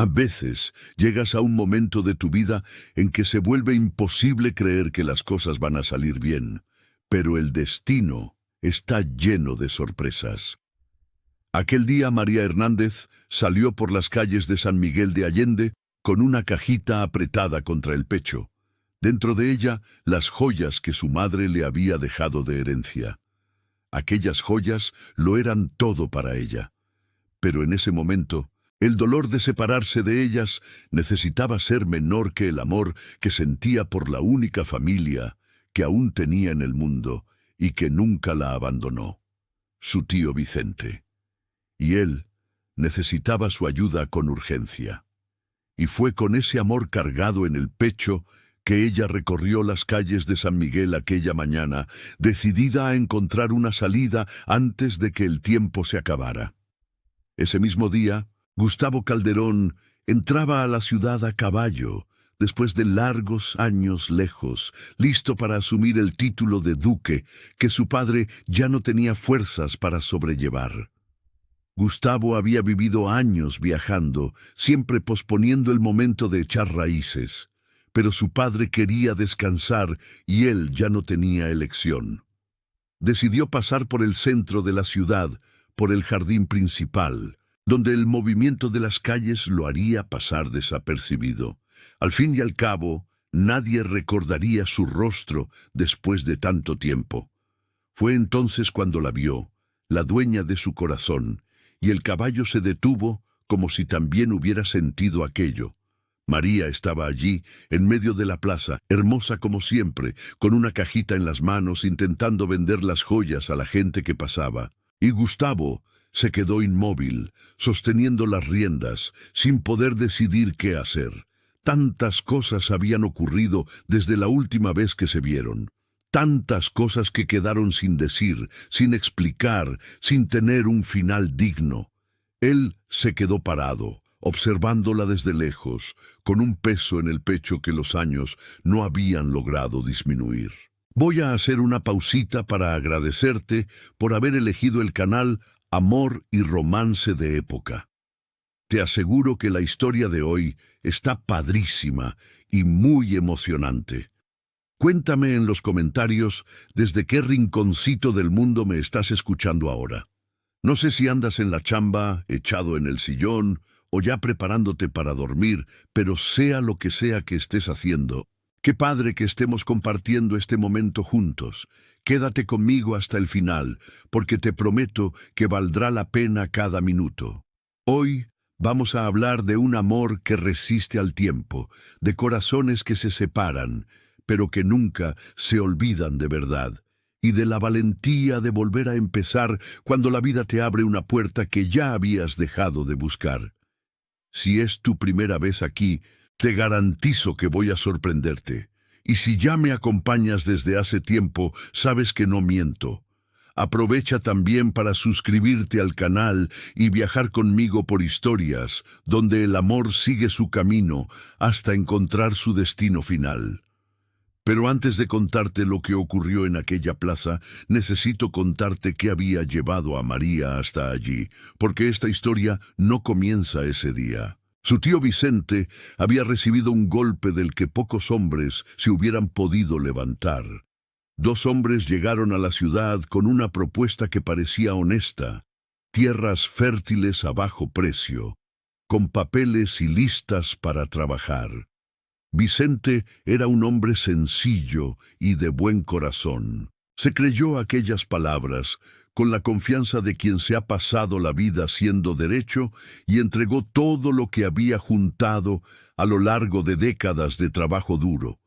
A veces llegas a un momento de tu vida en que se vuelve imposible creer que las cosas van a salir bien, pero el destino está lleno de sorpresas. Aquel día María Hernández salió por las calles de San Miguel de Allende con una cajita apretada contra el pecho. Dentro de ella, las joyas que su madre le había dejado de herencia. Aquellas joyas lo eran todo para ella. Pero en ese momento, el dolor de separarse de ellas necesitaba ser menor que el amor que sentía por la única familia que aún tenía en el mundo y que nunca la abandonó, su tío Vicente. Y él necesitaba su ayuda con urgencia. Y fue con ese amor cargado en el pecho que ella recorrió las calles de San Miguel aquella mañana, decidida a encontrar una salida antes de que el tiempo se acabara. Ese mismo día, Gustavo Calderón entraba a la ciudad a caballo, después de largos años lejos, listo para asumir el título de duque que su padre ya no tenía fuerzas para sobrellevar. Gustavo había vivido años viajando, siempre posponiendo el momento de echar raíces, pero su padre quería descansar y él ya no tenía elección. Decidió pasar por el centro de la ciudad, por el jardín principal, donde el movimiento de las calles lo haría pasar desapercibido. Al fin y al cabo, nadie recordaría su rostro después de tanto tiempo. Fue entonces cuando la vio, la dueña de su corazón, y el caballo se detuvo como si también hubiera sentido aquello. María estaba allí, en medio de la plaza, hermosa como siempre, con una cajita en las manos intentando vender las joyas a la gente que pasaba. Y Gustavo se quedó inmóvil, sosteniendo las riendas, sin poder decidir qué hacer. Tantas cosas habían ocurrido desde la última vez que se vieron. Tantas cosas que quedaron sin decir, sin explicar, sin tener un final digno. Él se quedó parado, observándola desde lejos, con un peso en el pecho que los años no habían logrado disminuir. Voy a hacer una pausita para agradecerte por haber elegido el canal Amor y Romance de Época. Te aseguro que la historia de hoy está padrísima y muy emocionante. Cuéntame en los comentarios desde qué rinconcito del mundo me estás escuchando ahora. No sé si andas en la chamba, echado en el sillón, o ya preparándote para dormir, pero sea lo que sea que estés haciendo, qué padre que estemos compartiendo este momento juntos. Quédate conmigo hasta el final, porque te prometo que valdrá la pena cada minuto. Hoy vamos a hablar de un amor que resiste al tiempo, de corazones que se separan, pero que nunca se olvidan de verdad, y de la valentía de volver a empezar cuando la vida te abre una puerta que ya habías dejado de buscar. Si es tu primera vez aquí, te garantizo que voy a sorprenderte. Y si ya me acompañas desde hace tiempo, sabes que no miento. Aprovecha también para suscribirte al canal y viajar conmigo por historias, donde el amor sigue su camino hasta encontrar su destino final. Pero antes de contarte lo que ocurrió en aquella plaza, necesito contarte qué había llevado a María hasta allí, porque esta historia no comienza ese día. Su tío Vicente había recibido un golpe del que pocos hombres se hubieran podido levantar. Dos hombres llegaron a la ciudad con una propuesta que parecía honesta: tierras fértiles a bajo precio, con papeles y listas para trabajar. Vicente era un hombre sencillo y de buen corazón. Se creyó aquellas palabras con la confianza de quien se ha pasado la vida haciendo derecho y entregó todo lo que había juntado a lo largo de décadas de trabajo duro.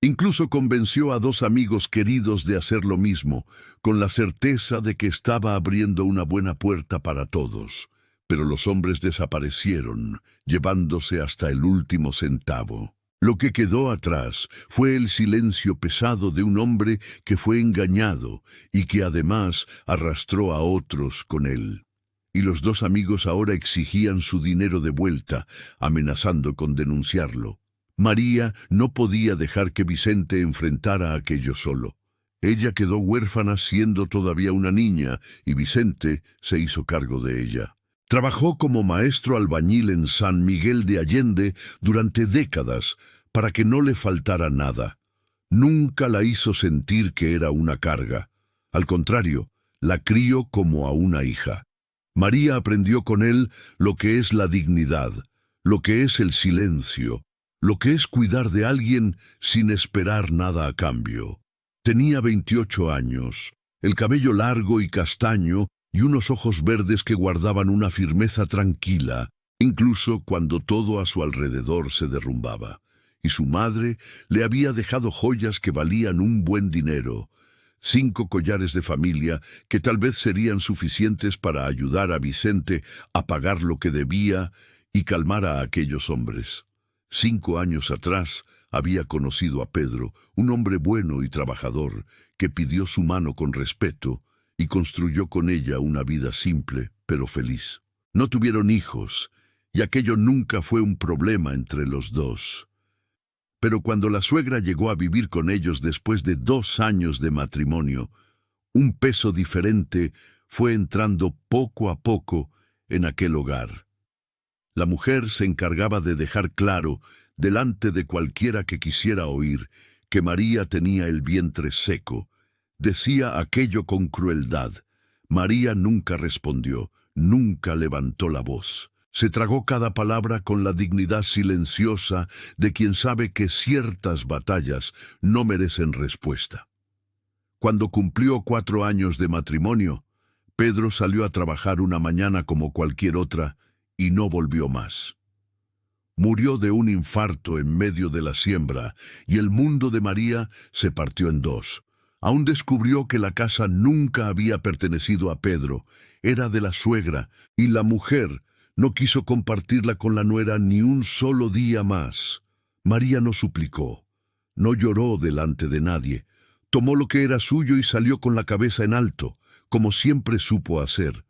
Incluso convenció a dos amigos queridos de hacer lo mismo, con la certeza de que estaba abriendo una buena puerta para todos. Pero los hombres desaparecieron, llevándose hasta el último centavo. Lo que quedó atrás fue el silencio pesado de un hombre que fue engañado y que además arrastró a otros con él. Y los dos amigos ahora exigían su dinero de vuelta, amenazando con denunciarlo. María no podía dejar que Vicente enfrentara aquello solo. Ella quedó huérfana siendo todavía una niña y Vicente se hizo cargo de ella. Trabajó como maestro albañil en San Miguel de Allende durante décadas para que no le faltara nada. Nunca la hizo sentir que era una carga. Al contrario, la crió como a una hija. María aprendió con él lo que es la dignidad, lo que es el silencio, lo que es cuidar de alguien sin esperar nada a cambio. Tenía 28 años, el cabello largo y castaño y unos ojos verdes que guardaban una firmeza tranquila, incluso cuando todo a su alrededor se derrumbaba. Y su madre le había dejado joyas que valían un buen dinero, 5 collares de familia que tal vez serían suficientes para ayudar a Vicente a pagar lo que debía y calmar a aquellos hombres. 5 años atrás había conocido a Pedro, un hombre bueno y trabajador, que pidió su mano con respeto y construyó con ella una vida simple, pero feliz. No tuvieron hijos, y aquello nunca fue un problema entre los dos. Pero cuando la suegra llegó a vivir con ellos después de 2 años de matrimonio, un peso diferente fue entrando poco a poco en aquel hogar. La mujer se encargaba de dejar claro, delante de cualquiera que quisiera oír, que María tenía el vientre seco. Decía aquello con crueldad. María nunca respondió, nunca levantó la voz. Se tragó cada palabra con la dignidad silenciosa de quien sabe que ciertas batallas no merecen respuesta. Cuando cumplió 4 años de matrimonio, Pedro salió a trabajar una mañana como cualquier otra y no volvió más. Murió de un infarto en medio de la siembra y el mundo de María se partió en 2. Aún descubrió que la casa nunca había pertenecido a Pedro, era de la suegra, y la mujer no quiso compartirla con la nuera ni un solo día más. María no suplicó, no lloró delante de nadie, tomó lo que era suyo y salió con la cabeza en alto, como siempre supo hacer.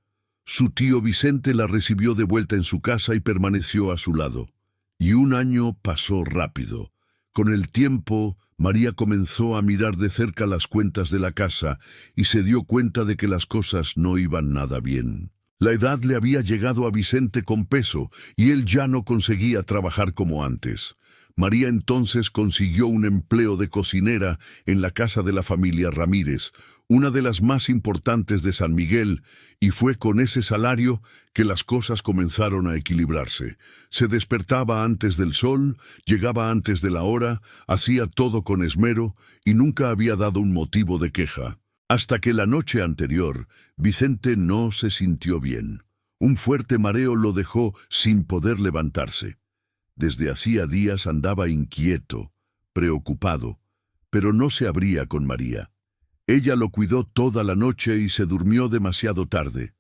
Su tío Vicente la recibió de vuelta en su casa y permaneció a su lado. Y un año pasó rápido. Con el tiempo, María comenzó a mirar de cerca las cuentas de la casa y se dio cuenta de que las cosas no iban nada bien. La edad le había llegado a Vicente con peso y él ya no conseguía trabajar como antes. María entonces consiguió un empleo de cocinera en la casa de la familia Ramírez, una de las más importantes de San Miguel, y fue con ese salario que las cosas comenzaron a equilibrarse. Se despertaba antes del sol, llegaba antes de la hora, hacía todo con esmero y nunca había dado un motivo de queja. Hasta que la noche anterior, Vicente no se sintió bien. Un fuerte mareo lo dejó sin poder levantarse. Desde hacía días andaba inquieto, preocupado, pero no se abría con María. Ella lo cuidó toda la noche y se durmió demasiado tarde.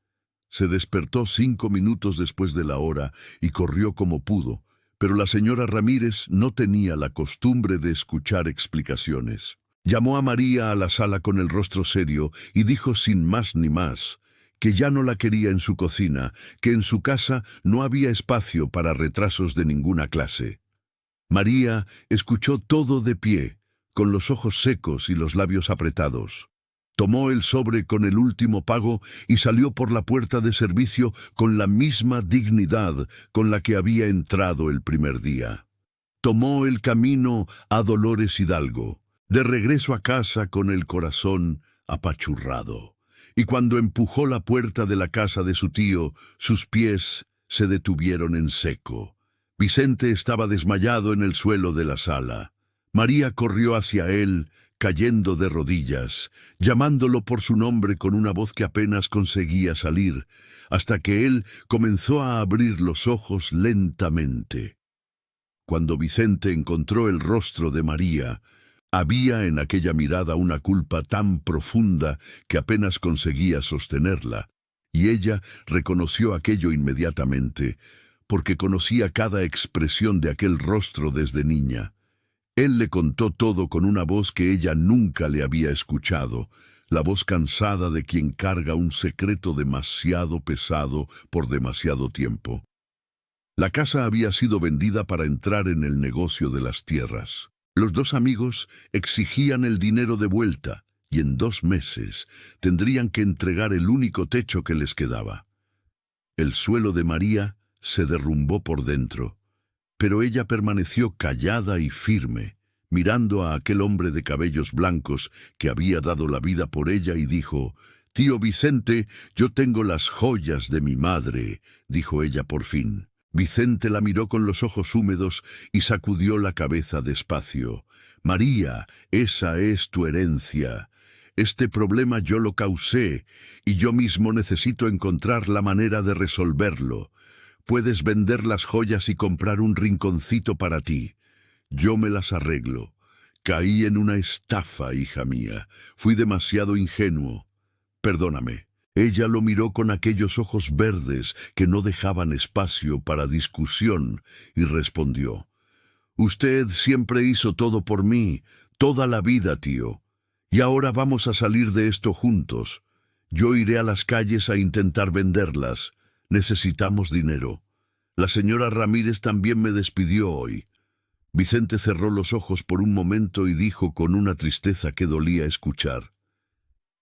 Se despertó 5 minutos después de la hora y corrió como pudo, pero la señora Ramírez no tenía la costumbre de escuchar explicaciones. Llamó a María a la sala con el rostro serio y dijo sin más ni más que ya no la quería en su cocina, que en su casa no había espacio para retrasos de ninguna clase. María escuchó todo de pie, con los ojos secos y los labios apretados. Tomó el sobre con el último pago y salió por la puerta de servicio con la misma dignidad con la que había entrado el primer día. Tomó el camino a Dolores Hidalgo, de regreso a casa con el corazón apachurrado. Y cuando empujó la puerta de la casa de su tío, sus pies se detuvieron en seco. Vicente estaba desmayado en el suelo de la sala. María corrió hacia él, cayendo de rodillas, llamándolo por su nombre con una voz que apenas conseguía salir, hasta que él comenzó a abrir los ojos lentamente. Cuando Vicente encontró el rostro de María, había en aquella mirada una culpa tan profunda que apenas conseguía sostenerla, y ella reconoció aquello inmediatamente, porque conocía cada expresión de aquel rostro desde niña. Él le contó todo con una voz que ella nunca le había escuchado, la voz cansada de quien carga un secreto demasiado pesado por demasiado tiempo. La casa había sido vendida para entrar en el negocio de las tierras. Los 2 amigos exigían el dinero de vuelta y en 2 meses tendrían que entregar el único techo que les quedaba. El suelo de María se derrumbó por dentro, pero ella permaneció callada y firme, mirando a aquel hombre de cabellos blancos que había dado la vida por ella y dijo: «Tío Vicente, yo tengo las joyas de mi madre», dijo ella por fin. Vicente la miró con los ojos húmedos y sacudió la cabeza despacio. «María, esa es tu herencia. Este problema yo lo causé y yo mismo necesito encontrar la manera de resolverlo. Puedes vender las joyas y comprar un rinconcito para ti. Yo me las arreglo. Caí en una estafa, hija mía. Fui demasiado ingenuo. Perdóname». Ella lo miró con aquellos ojos verdes que no dejaban espacio para discusión y respondió: «Usted siempre hizo todo por mí, toda la vida, tío. Y ahora vamos a salir de esto juntos. Yo iré a las calles a intentar venderlas. Necesitamos dinero. La señora Ramírez también me despidió hoy». Vicente cerró los ojos por un momento y dijo con una tristeza que dolía escuchar: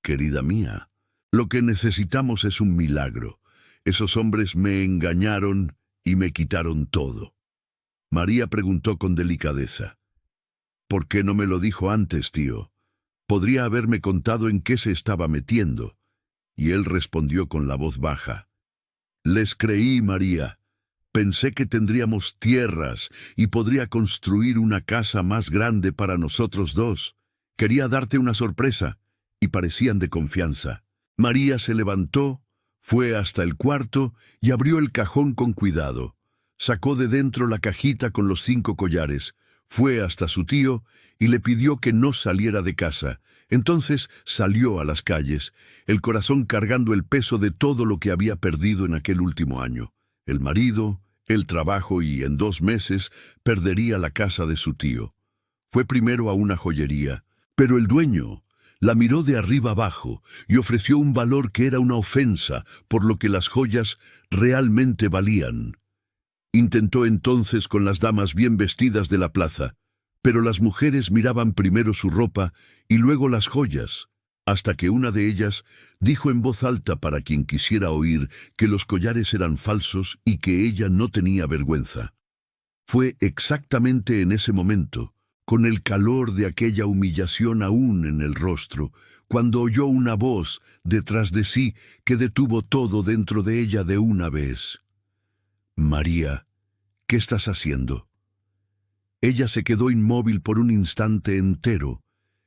«Querida mía, lo que necesitamos es un milagro. Esos hombres me engañaron y me quitaron todo». María preguntó con delicadeza: «¿Por qué no me lo dijo antes, tío? Podría haberme contado en qué se estaba metiendo». Y él respondió con la voz baja: «Les creí, María. Pensé que tendríamos tierras y podría construir una casa más grande para nosotros dos. Quería darte una sorpresa», y parecían de confianza. María se levantó, fue hasta el cuarto y abrió el cajón con cuidado. Sacó de dentro la cajita con los 5 collares, fue hasta su tío y le pidió que no saliera de casa. Entonces salió a las calles, el corazón cargando el peso de todo lo que había perdido en aquel último año. El marido, el trabajo y en 2 meses perdería la casa de su tío. Fue primero a una joyería, pero el dueño la miró de arriba abajo y ofreció un valor que era una ofensa, por lo que las joyas realmente valían. Intentó entonces con las damas bien vestidas de la plaza, pero las mujeres miraban primero su ropa y luego las joyas, hasta que una de ellas dijo en voz alta para quien quisiera oír que los collares eran falsos y que ella no tenía vergüenza. Fue exactamente en ese momento, con el calor de aquella humillación aún en el rostro, cuando oyó una voz detrás de sí que detuvo todo dentro de ella de una vez. «María, ¿qué estás haciendo?». Ella se quedó inmóvil por un instante entero,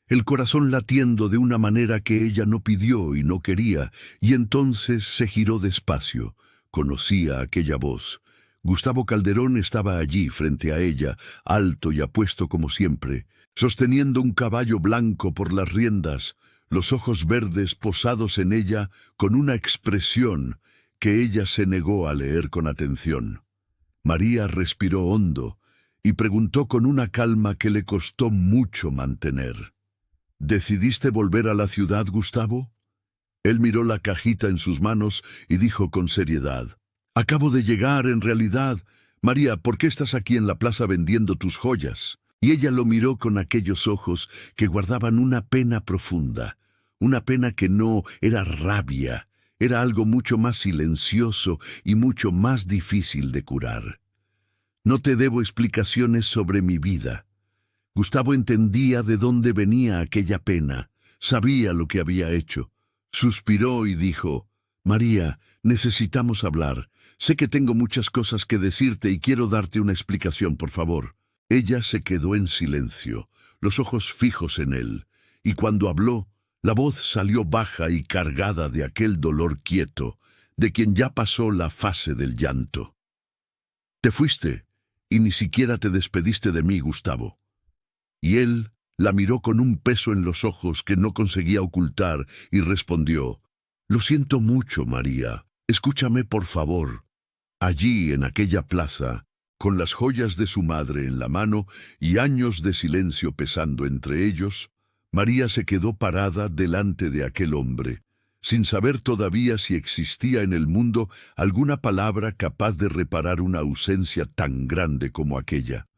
el corazón latiendo de una manera que ella no pidió y no quería, y entonces se giró despacio. Conocía aquella voz. Gustavo Calderón estaba allí frente a ella, alto y apuesto como siempre, sosteniendo un caballo blanco por las riendas, los ojos verdes posados en ella con una expresión que ella se negó a leer con atención. María respiró hondo y preguntó con una calma que le costó mucho mantener: «¿Decidiste volver a la ciudad, Gustavo?». Él miró la cajita en sus manos y dijo con seriedad: «Acabo de llegar, en realidad. María, ¿por qué estás aquí en la plaza vendiendo tus joyas?». Y ella lo miró con aquellos ojos que guardaban una pena profunda, una pena que no era rabia, era algo mucho más silencioso y mucho más difícil de curar. «No te debo explicaciones sobre mi vida». Gustavo entendía de dónde venía aquella pena, sabía lo que había hecho. Suspiró y dijo: «María, necesitamos hablar. Sé que tengo muchas cosas que decirte y quiero darte una explicación, por favor». Ella se quedó en silencio, los ojos fijos en él, y cuando habló, la voz salió baja y cargada de aquel dolor quieto, de quien ya pasó la fase del llanto. «Te fuiste, y ni siquiera te despediste de mí, Gustavo». Y él la miró con un peso en los ojos que no conseguía ocultar y respondió: «Lo siento mucho, María. Escúchame, por favor». Allí, en aquella plaza, con las joyas de su madre en la mano y años de silencio pesando entre ellos, María se quedó parada delante de aquel hombre, sin saber todavía si existía en el mundo alguna palabra capaz de reparar una ausencia tan grande como aquella.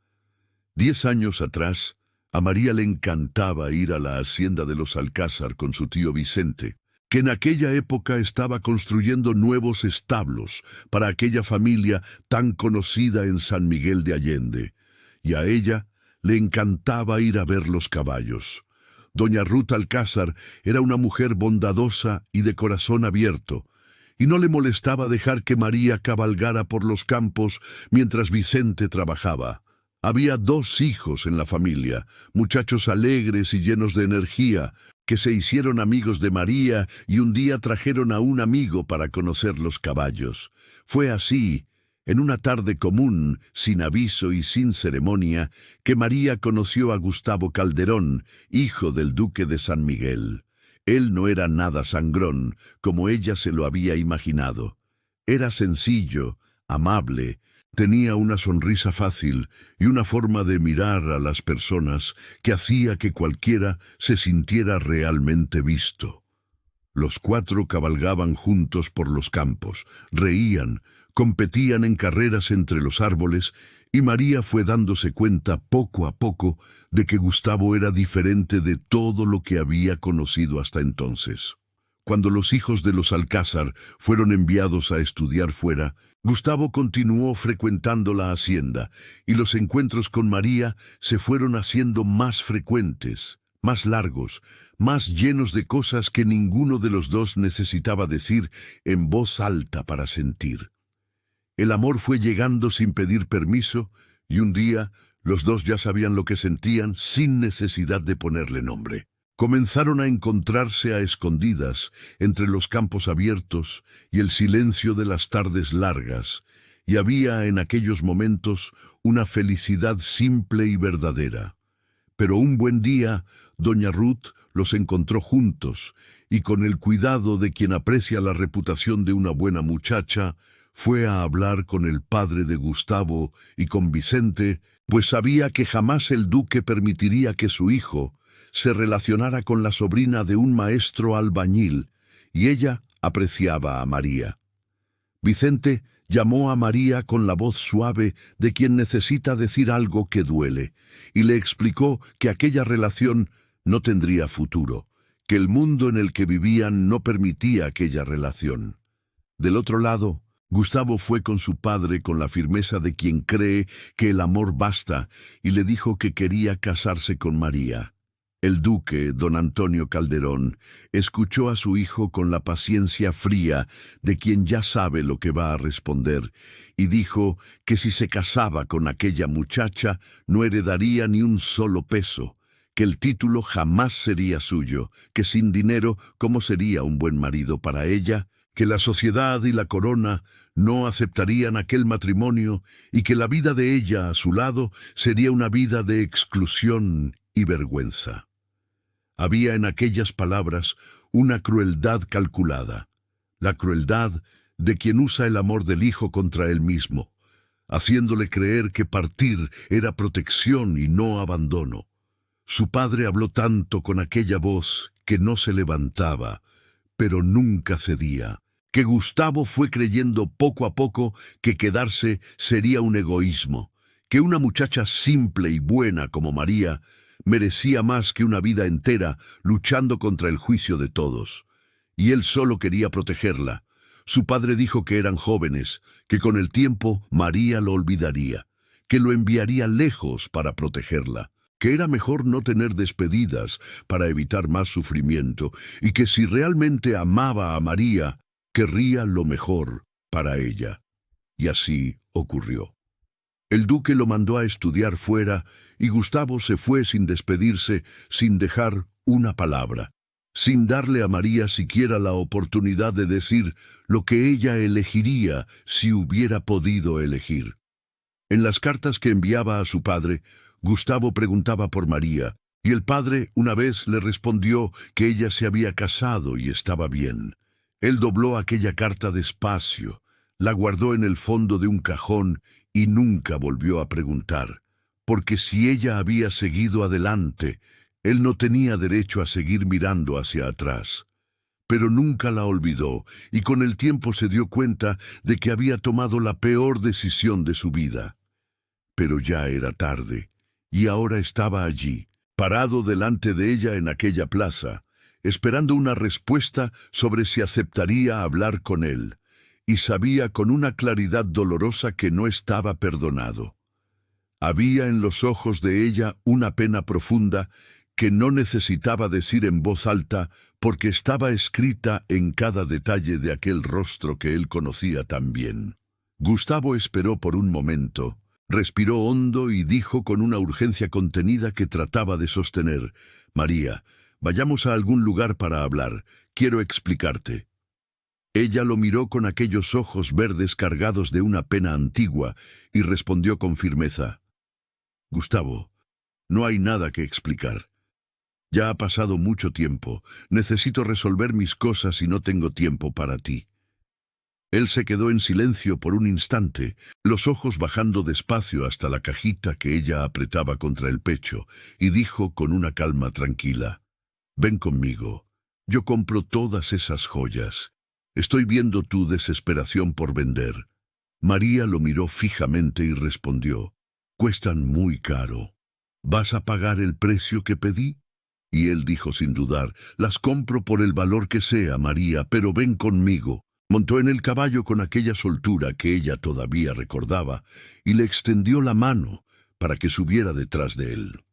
10 años atrás, a María le encantaba ir a la hacienda de los Alcázar con su tío Vicente. que en aquella época estaba construyendo nuevos establos para aquella familia tan conocida en San Miguel de Allende, y a ella le encantaba ir a ver los caballos. Doña Ruth Alcázar era una mujer bondadosa y de corazón abierto, y no le molestaba dejar que María cabalgara por los campos mientras Vicente trabajaba. Había 2 hijos en la familia, muchachos alegres y llenos de energía, que se hicieron amigos de María y un día trajeron a un amigo para conocer los caballos. Fue así, en una tarde común, sin aviso y sin ceremonia, que María conoció a Gustavo Calderón, hijo del duque de San Miguel. Él no era nada sangrón, como ella se lo había imaginado. Era sencillo, amable, tenía una sonrisa fácil y una forma de mirar a las personas que hacía que cualquiera se sintiera realmente visto. Los 4 cabalgaban juntos por los campos, reían, competían en carreras entre los árboles, y María fue dándose cuenta poco a poco de que Gustavo era diferente de todo lo que había conocido hasta entonces. Cuando los hijos de los Alcázar fueron enviados a estudiar fuera, Gustavo continuó frecuentando la hacienda, y los encuentros con María se fueron haciendo más frecuentes, más largos, más llenos de cosas que ninguno de los 2 necesitaba decir en voz alta para sentir. El amor fue llegando sin pedir permiso, y un día los 2 ya sabían lo que sentían sin necesidad de ponerle nombre. Comenzaron a encontrarse a escondidas entre los campos abiertos y el silencio de las tardes largas, y había en aquellos momentos una felicidad simple y verdadera. Pero un buen día, doña Ruth los encontró juntos, y con el cuidado de quien aprecia la reputación de una buena muchacha, fue a hablar con el padre de Gustavo y con Vicente, pues sabía que jamás el duque permitiría que su hijo se relacionara con la sobrina de un maestro albañil, y ella apreciaba a María. Vicente llamó a María con la voz suave de quien necesita decir algo que duele, y le explicó que aquella relación no tendría futuro, que el mundo en el que vivían no permitía aquella relación. Del otro lado, Gustavo fue con su padre con la firmeza de quien cree que el amor basta, y le dijo que quería casarse con María. El duque, don Antonio Calderón, escuchó a su hijo con la paciencia fría de quien ya sabe lo que va a responder, y dijo que si se casaba con aquella muchacha no heredaría ni un solo peso, que el título jamás sería suyo, que sin dinero, ¿cómo sería un buen marido para ella?, que la sociedad y la corona no aceptarían aquel matrimonio y que la vida de ella a su lado sería una vida de exclusión y vergüenza. Había en aquellas palabras una crueldad calculada, la crueldad de quien usa el amor del hijo contra él mismo, haciéndole creer que partir era protección y no abandono. Su padre habló tanto con aquella voz que no se levantaba, pero nunca cedía, que Gustavo fue creyendo poco a poco que quedarse sería un egoísmo, que una muchacha simple y buena como María merecía más que una vida entera luchando contra el juicio de todos. Y él solo quería protegerla. Su padre dijo que eran jóvenes, que con el tiempo María lo olvidaría, que lo enviaría lejos para protegerla, que era mejor no tener despedidas para evitar más sufrimiento, y que si realmente amaba a María, querría lo mejor para ella. Y así ocurrió. El duque lo mandó a estudiar fuera, y Gustavo se fue sin despedirse, sin dejar una palabra, sin darle a María siquiera la oportunidad de decir lo que ella elegiría si hubiera podido elegir. En las cartas que enviaba a su padre, Gustavo preguntaba por María, y el padre una vez le respondió que ella se había casado y estaba bien. Él dobló aquella carta despacio, la guardó en el fondo de un cajón y nunca volvió a preguntar, porque si ella había seguido adelante, él no tenía derecho a seguir mirando hacia atrás. Pero nunca la olvidó, y con el tiempo se dio cuenta de que había tomado la peor decisión de su vida. Pero ya era tarde, y ahora estaba allí, parado delante de ella en aquella plaza, esperando una respuesta sobre si aceptaría hablar con él, y sabía con una claridad dolorosa que no estaba perdonado. Había en los ojos de ella una pena profunda que no necesitaba decir en voz alta porque estaba escrita en cada detalle de aquel rostro que él conocía tan bien. Gustavo esperó por un momento, respiró hondo y dijo con una urgencia contenida que trataba de sostener: «María, vayamos a algún lugar para hablar. Quiero explicarte». Ella lo miró con aquellos ojos verdes cargados de una pena antigua y respondió con firmeza: «Gustavo, no hay nada que explicar. Ya ha pasado mucho tiempo. Necesito resolver mis cosas y no tengo tiempo para ti». Él se quedó en silencio por un instante, los ojos bajando despacio hasta la cajita que ella apretaba contra el pecho, y dijo con una calma tranquila: «Ven conmigo. Yo compro todas esas joyas. Estoy viendo tu desesperación por vender». María lo miró fijamente y respondió: «Cuestan muy caro. ¿Vas a pagar el precio que pedí?». Y él dijo sin dudar: «Las compro por el valor que sea, María, pero ven conmigo». Montó en el caballo con aquella soltura que ella todavía recordaba y le extendió la mano para que subiera detrás de él.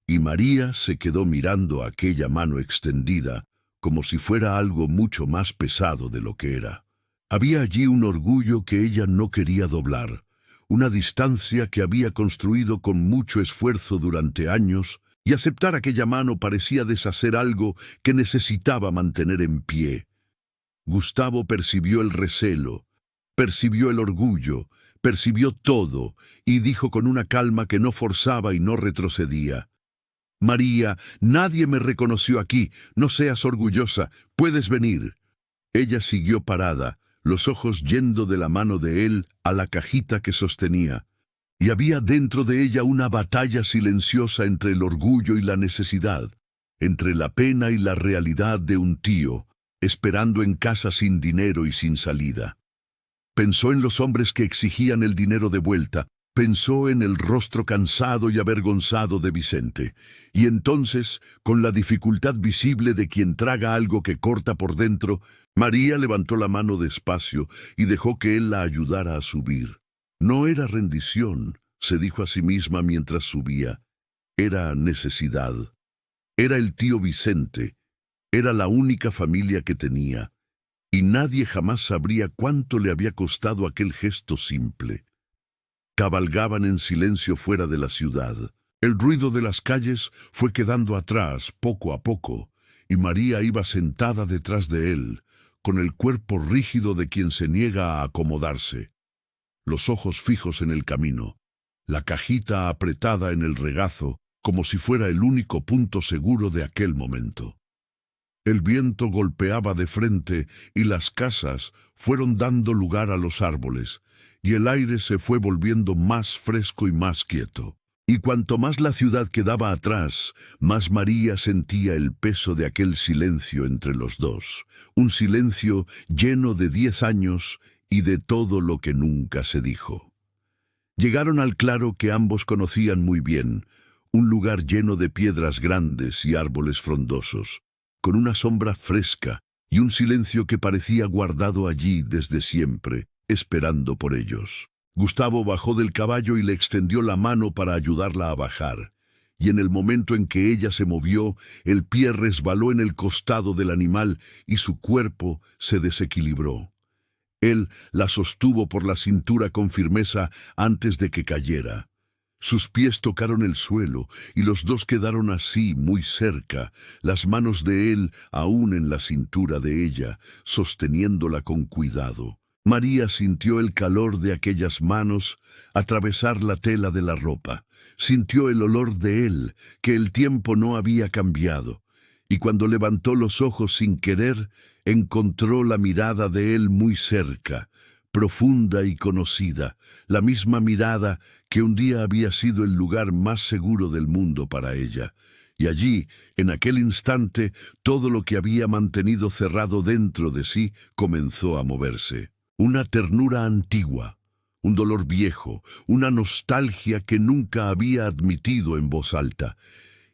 Y María se quedó mirando aquella mano extendida como si fuera algo mucho más pesado de lo que era. Había allí un orgullo que ella no quería doblar, una distancia que había construido con mucho esfuerzo durante años, y aceptar aquella mano parecía deshacer algo que necesitaba mantener en pie. Gustavo percibió el recelo, percibió el orgullo, percibió todo, y dijo con una calma que no forzaba y no retrocedía: «María, nadie me reconoció aquí, no seas orgullosa, puedes venir». Ella siguió parada, los ojos yendo de la mano de él a la cajita que sostenía, y había dentro de ella una batalla silenciosa entre el orgullo y la necesidad, entre la pena y la realidad de un tío, esperando en casa sin dinero y sin salida. Pensó en los hombres que exigían el dinero de vuelta, pensó en el rostro cansado y avergonzado de Vicente, y entonces, con la dificultad visible de quien traga algo que corta por dentro, María levantó la mano despacio y dejó que él la ayudara a subir. No era rendición, se dijo a sí misma mientras subía, era necesidad. Era el tío Vicente, era la única familia que tenía, y nadie jamás sabría cuánto le había costado aquel gesto simple. Cabalgaban en silencio fuera de la ciudad. El ruido de las calles fue quedando atrás poco a poco, y María iba sentada detrás de él, con el cuerpo rígido de quien se niega a acomodarse, los ojos fijos en el camino, la cajita apretada en el regazo, como si fuera el único punto seguro de aquel momento. El viento golpeaba de frente y las casas fueron dando lugar a los árboles, y el aire se fue volviendo más fresco y más quieto. Y cuanto más la ciudad quedaba atrás, más María sentía el peso de aquel silencio entre los dos, un silencio lleno de 10 años y de todo lo que nunca se dijo. Llegaron al claro que ambos conocían muy bien, un lugar lleno de piedras grandes y árboles frondosos, con una sombra fresca y un silencio que parecía guardado allí desde siempre, esperando por ellos. Gustavo bajó del caballo y le extendió la mano para ayudarla a bajar, y en el momento en que ella se movió, el pie resbaló en el costado del animal y su cuerpo se desequilibró. Él la sostuvo por la cintura con firmeza antes de que cayera. Sus pies tocaron el suelo y los dos quedaron así, muy cerca, las manos de él aún en la cintura de ella, sosteniéndola con cuidado. María sintió el calor de aquellas manos atravesar la tela de la ropa, sintió el olor de él, que el tiempo no había cambiado, y cuando levantó los ojos sin querer, encontró la mirada de él muy cerca, profunda y conocida, la misma mirada que un día había sido el lugar más seguro del mundo para ella. Y allí, en aquel instante, todo lo que había mantenido cerrado dentro de sí comenzó a moverse. Una ternura antigua, un dolor viejo, una nostalgia que nunca había admitido en voz alta.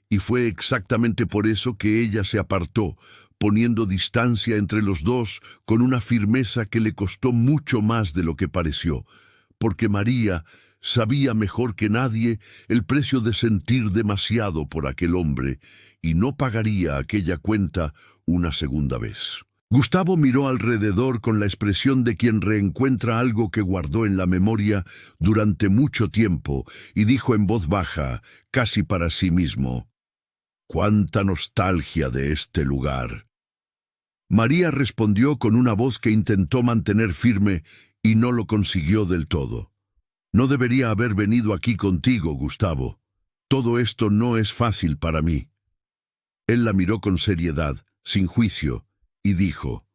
Y fue exactamente por eso que ella se apartó, poniendo distancia entre los dos con una firmeza que le costó mucho más de lo que pareció, porque María sabía mejor que nadie el precio de sentir demasiado por aquel hombre y no pagaría aquella cuenta una segunda vez. Gustavo miró alrededor con la expresión de quien reencuentra algo que guardó en la memoria durante mucho tiempo y dijo en voz baja, casi para sí mismo: «¡Cuánta nostalgia de este lugar!». María respondió con una voz que intentó mantener firme y no lo consiguió del todo. «No debería haber venido aquí contigo, Gustavo. Todo esto no es fácil para mí». Él la miró con seriedad, sin juicio, y dijo: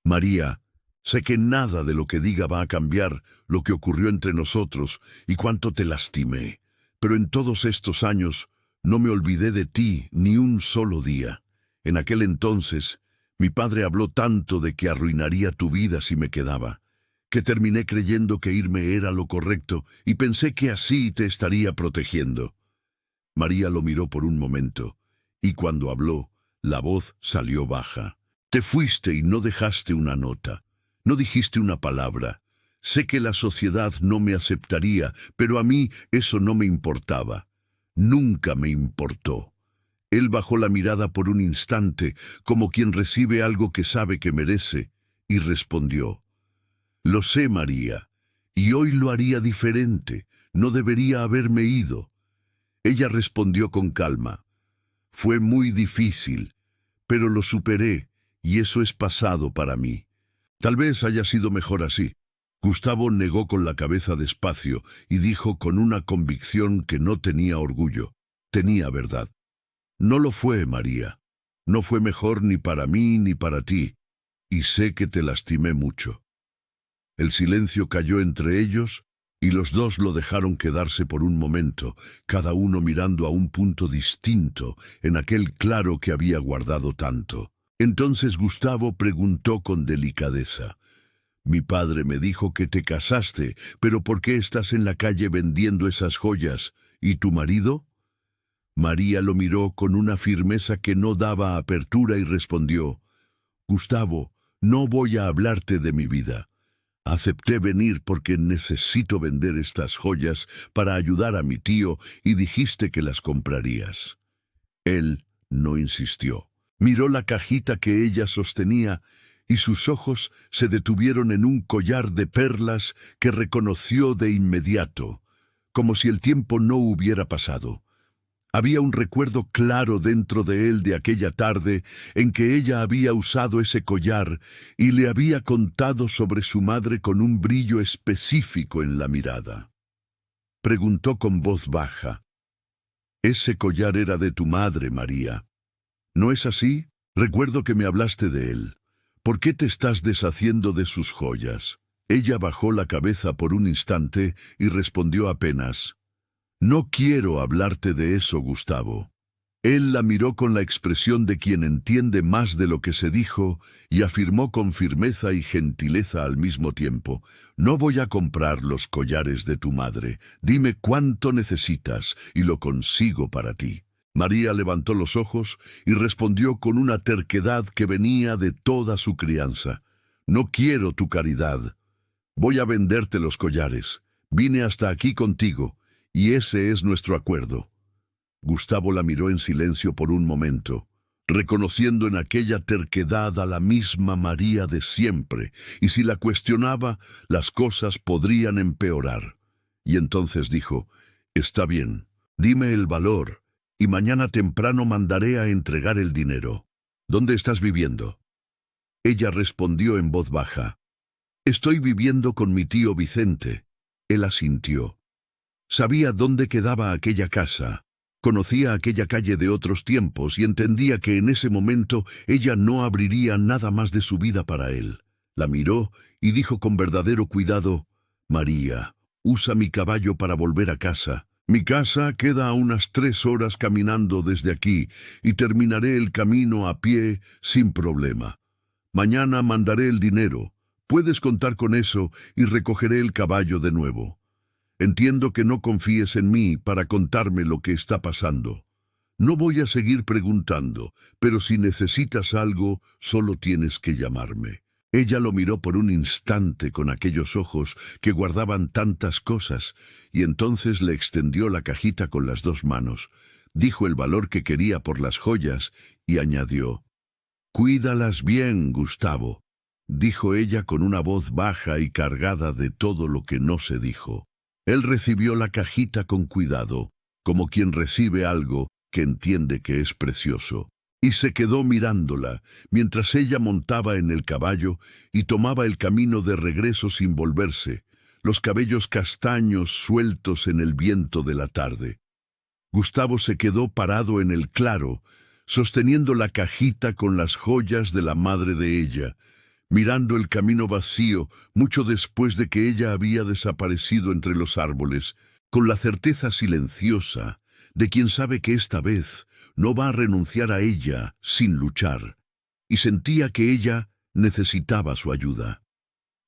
«María, sé que nada de lo que diga va a cambiar lo que ocurrió entre nosotros y cuánto te lastimé, pero en todos estos años no me olvidé de ti ni un solo día. En aquel entonces, mi padre habló tanto de que arruinaría tu vida si me quedaba, que terminé creyendo que irme era lo correcto y pensé que así te estaría protegiendo». María lo miró por un momento, y cuando habló, la voz salió baja. «Te fuiste y no dejaste una nota. No dijiste una palabra. Sé que la sociedad no me aceptaría, pero a mí eso no me importaba. Nunca me importó». Él bajó la mirada por un instante, como quien recibe algo que sabe que merece, y respondió: «Lo sé, María, y hoy lo haría diferente. No debería haberme ido». Ella respondió con calma: «Fue muy difícil, pero lo superé, y eso es pasado para mí. Tal vez haya sido mejor así». Gustavo negó con la cabeza despacio y dijo con una convicción que no tenía orgullo: «Tenía verdad. No lo fue, María. No fue mejor ni para mí ni para ti, y sé que te lastimé mucho». El silencio cayó entre ellos, y los dos lo dejaron quedarse por un momento, cada uno mirando a un punto distinto en aquel claro que había guardado tanto. Entonces Gustavo preguntó con delicadeza: «Mi padre me dijo que te casaste, pero ¿por qué estás en la calle vendiendo esas joyas? ¿Y tu marido?». María lo miró con una firmeza que no daba apertura y respondió: «Gustavo, no voy a hablarte de mi vida. Acepté venir porque necesito vender estas joyas para ayudar a mi tío y dijiste que las comprarías». Él no insistió. Miró la cajita que ella sostenía y sus ojos se detuvieron en un collar de perlas que reconoció de inmediato, como si el tiempo no hubiera pasado. Había un recuerdo claro dentro de él de aquella tarde en que ella había usado ese collar y le había contado sobre su madre con un brillo específico en la mirada. Preguntó con voz baja: «Ese collar era de tu madre, María, ¿no es así? Recuerdo que me hablaste de él. ¿Por qué te estás deshaciendo de sus joyas?». Ella bajó la cabeza por un instante y respondió apenas: «No quiero hablarte de eso, Gustavo». Él la miró con la expresión de quien entiende más de lo que se dijo y afirmó con firmeza y gentileza al mismo tiempo: «No voy a comprar los collares de tu madre. Dime cuánto necesitas y lo consigo para ti». María levantó los ojos y respondió con una terquedad que venía de toda su crianza: «No quiero tu caridad. Voy a venderte los collares. Vine hasta aquí contigo, y ese es nuestro acuerdo». Gustavo la miró en silencio por un momento, reconociendo en aquella terquedad a la misma María de siempre, y si la cuestionaba, las cosas podrían empeorar. Y entonces dijo: «Está bien, dime el valor, y mañana temprano mandaré a entregar el dinero. ¿Dónde estás viviendo?». Ella respondió en voz baja: «Estoy viviendo con mi tío Vicente». Él asintió. Sabía dónde quedaba aquella casa. Conocía aquella calle de otros tiempos y entendía que en ese momento ella no abriría nada más de su vida para él. La miró y dijo con verdadero cuidado: «María, usa mi caballo para volver a casa. Mi casa queda a unas 3 horas caminando desde aquí y terminaré el camino a pie sin problema. Mañana mandaré el dinero. Puedes contar con eso y recogeré el caballo de nuevo. Entiendo que no confíes en mí para contarme lo que está pasando. No voy a seguir preguntando, pero si necesitas algo, solo tienes que llamarme. Ella lo miró por un instante con aquellos ojos que guardaban tantas cosas, y entonces le extendió la cajita con las dos manos. Dijo el valor que quería por las joyas y añadió: «Cuídalas bien, Gustavo», dijo ella con una voz baja y cargada de todo lo que no se dijo. Él recibió la cajita con cuidado, como quien recibe algo que entiende que es precioso, y se quedó mirándola mientras ella montaba en el caballo y tomaba el camino de regreso sin volverse, los cabellos castaños sueltos en el viento de la tarde. Gustavo se quedó parado en el claro, sosteniendo la cajita con las joyas de la madre de ella, mirando el camino vacío mucho después de que ella había desaparecido entre los árboles, con la certeza silenciosa de quien sabe que esta vez no va a renunciar a ella sin luchar, y sentía que ella necesitaba su ayuda.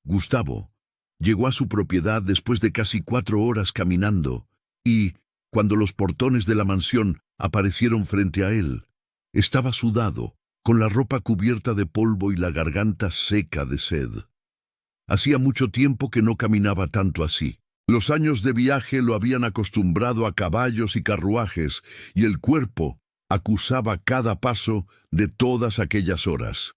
Gustavo llegó a su propiedad después de casi 4 horas caminando, y, cuando los portones de la mansión aparecieron frente a él, estaba sudado, con la ropa cubierta de polvo y la garganta seca de sed. Hacía mucho tiempo que no caminaba tanto así. Los años de viaje lo habían acostumbrado a caballos y carruajes, y el cuerpo acusaba cada paso de todas aquellas horas.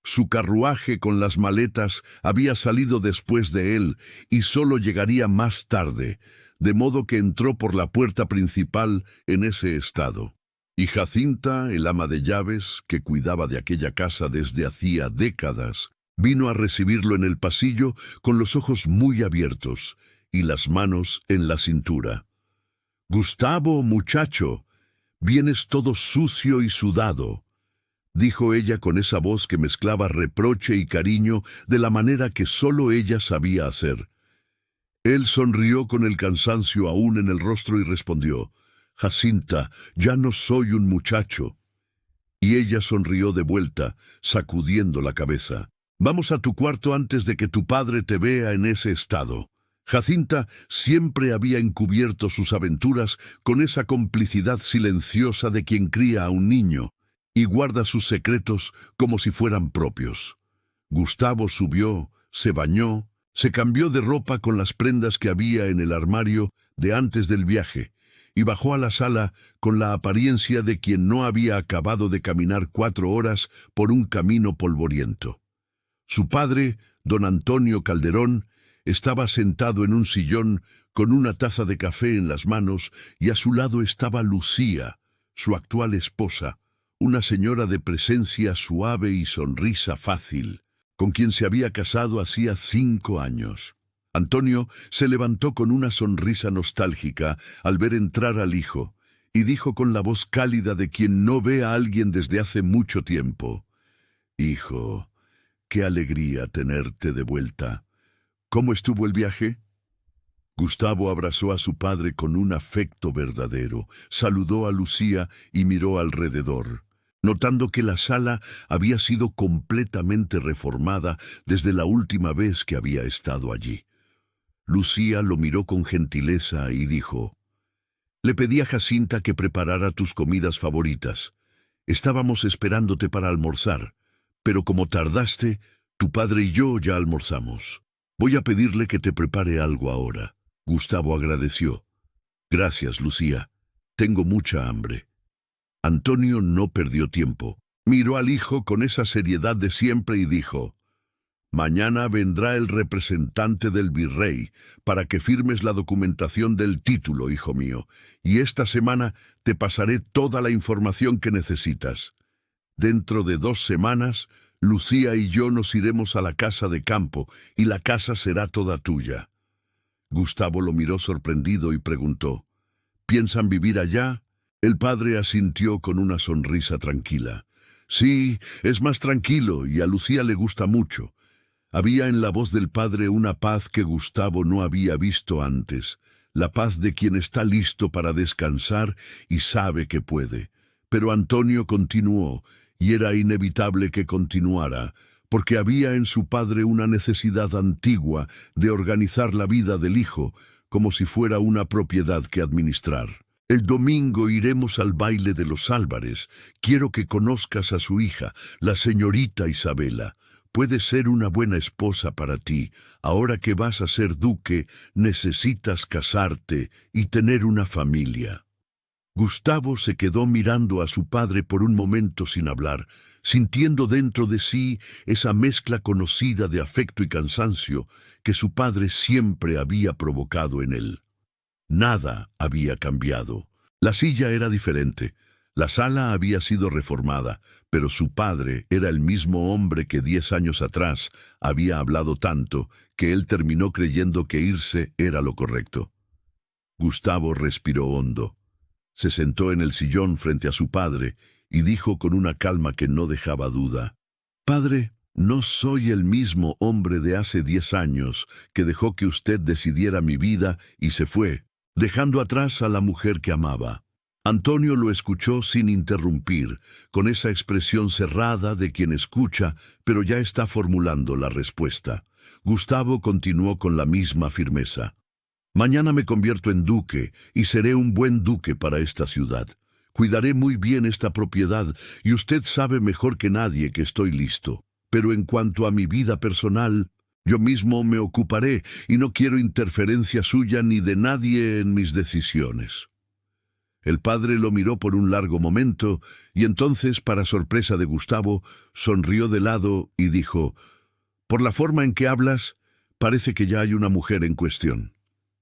Su carruaje con las maletas había salido después de él y solo llegaría más tarde, de modo que entró por la puerta principal en ese estado. Y Jacinta, el ama de llaves, que cuidaba de aquella casa desde hacía décadas, vino a recibirlo en el pasillo con los ojos muy abiertos y las manos en la cintura. «Gustavo, muchacho, vienes todo sucio y sudado», dijo ella con esa voz que mezclaba reproche y cariño de la manera que solo ella sabía hacer. Él sonrió con el cansancio aún en el rostro y respondió: «Jacinta, ya no soy un muchacho». Y ella sonrió de vuelta, sacudiendo la cabeza. «Vamos a tu cuarto antes de que tu padre te vea en ese estado». Jacinta siempre había encubierto sus aventuras con esa complicidad silenciosa de quien cría a un niño y guarda sus secretos como si fueran propios. Gustavo subió, se bañó, se cambió de ropa con las prendas que había en el armario de antes del viaje, y bajó a la sala con la apariencia de quien no había acabado de caminar 4 horas por un camino polvoriento. Su padre, don Antonio Calderón, estaba sentado en un sillón con una taza de café en las manos, y a su lado estaba Lucía, su actual esposa, una señora de presencia suave y sonrisa fácil, con quien se había casado hacía 5 años. Antonio se levantó con una sonrisa nostálgica al ver entrar al hijo, y dijo con la voz cálida de quien no ve a alguien desde hace mucho tiempo: «Hijo, qué alegría tenerte de vuelta. ¿Cómo estuvo el viaje?» Gustavo abrazó a su padre con un afecto verdadero, saludó a Lucía y miró alrededor, notando que la sala había sido completamente reformada desde la última vez que había estado allí. Lucía lo miró con gentileza y dijo: «Le pedí a Jacinta que preparara tus comidas favoritas. Estábamos esperándote para almorzar, pero como tardaste, tu padre y yo ya almorzamos. Voy a pedirle que te prepare algo ahora». Gustavo agradeció. «Gracias, Lucía. Tengo mucha hambre». Antonio no perdió tiempo. Miró al hijo con esa seriedad de siempre y dijo: «Mañana vendrá el representante del virrey para que firmes la documentación del título, hijo mío, y esta semana te pasaré toda la información que necesitas. Dentro de 2 semanas, Lucía y yo nos iremos a la casa de campo y la casa será toda tuya». Gustavo lo miró sorprendido y preguntó: «¿Piensan vivir allá?» El padre asintió con una sonrisa tranquila. «Sí, es más tranquilo y a Lucía le gusta mucho». Había en la voz del padre una paz que Gustavo no había visto antes, la paz de quien está listo para descansar y sabe que puede. Pero Antonio continuó, y era inevitable que continuara, porque había en su padre una necesidad antigua de organizar la vida del hijo como si fuera una propiedad que administrar. El domingo iremos al baile de los Álvarez. Quiero que conozcas a su hija, la señorita Isabela. Puede ser una buena esposa para ti. Ahora que vas a ser duque, necesitas casarte y tener una familia». Gustavo se quedó mirando a su padre por un momento sin hablar, sintiendo dentro de sí esa mezcla conocida de afecto y cansancio que su padre siempre había provocado en él. Nada había cambiado. La silla era diferente. La sala había sido reformada, pero su padre era el mismo hombre que 10 años atrás había hablado tanto que él terminó creyendo que irse era lo correcto. Gustavo respiró hondo. Se sentó en el sillón frente a su padre y dijo con una calma que no dejaba duda: «Padre, no soy el mismo hombre de hace 10 años que dejó que usted decidiera mi vida y se fue, dejando atrás a la mujer que amaba». Antonio lo escuchó sin interrumpir, con esa expresión cerrada de quien escucha, pero ya está formulando la respuesta. Gustavo continuó con la misma firmeza: «Mañana me convierto en duque y seré un buen duque para esta ciudad. Cuidaré muy bien esta propiedad y usted sabe mejor que nadie que estoy listo. Pero en cuanto a mi vida personal, yo mismo me ocuparé y no quiero interferencia suya ni de nadie en mis decisiones». El padre lo miró por un largo momento y entonces, para sorpresa de Gustavo, sonrió de lado y dijo: «Por la forma en que hablas, parece que ya hay una mujer en cuestión.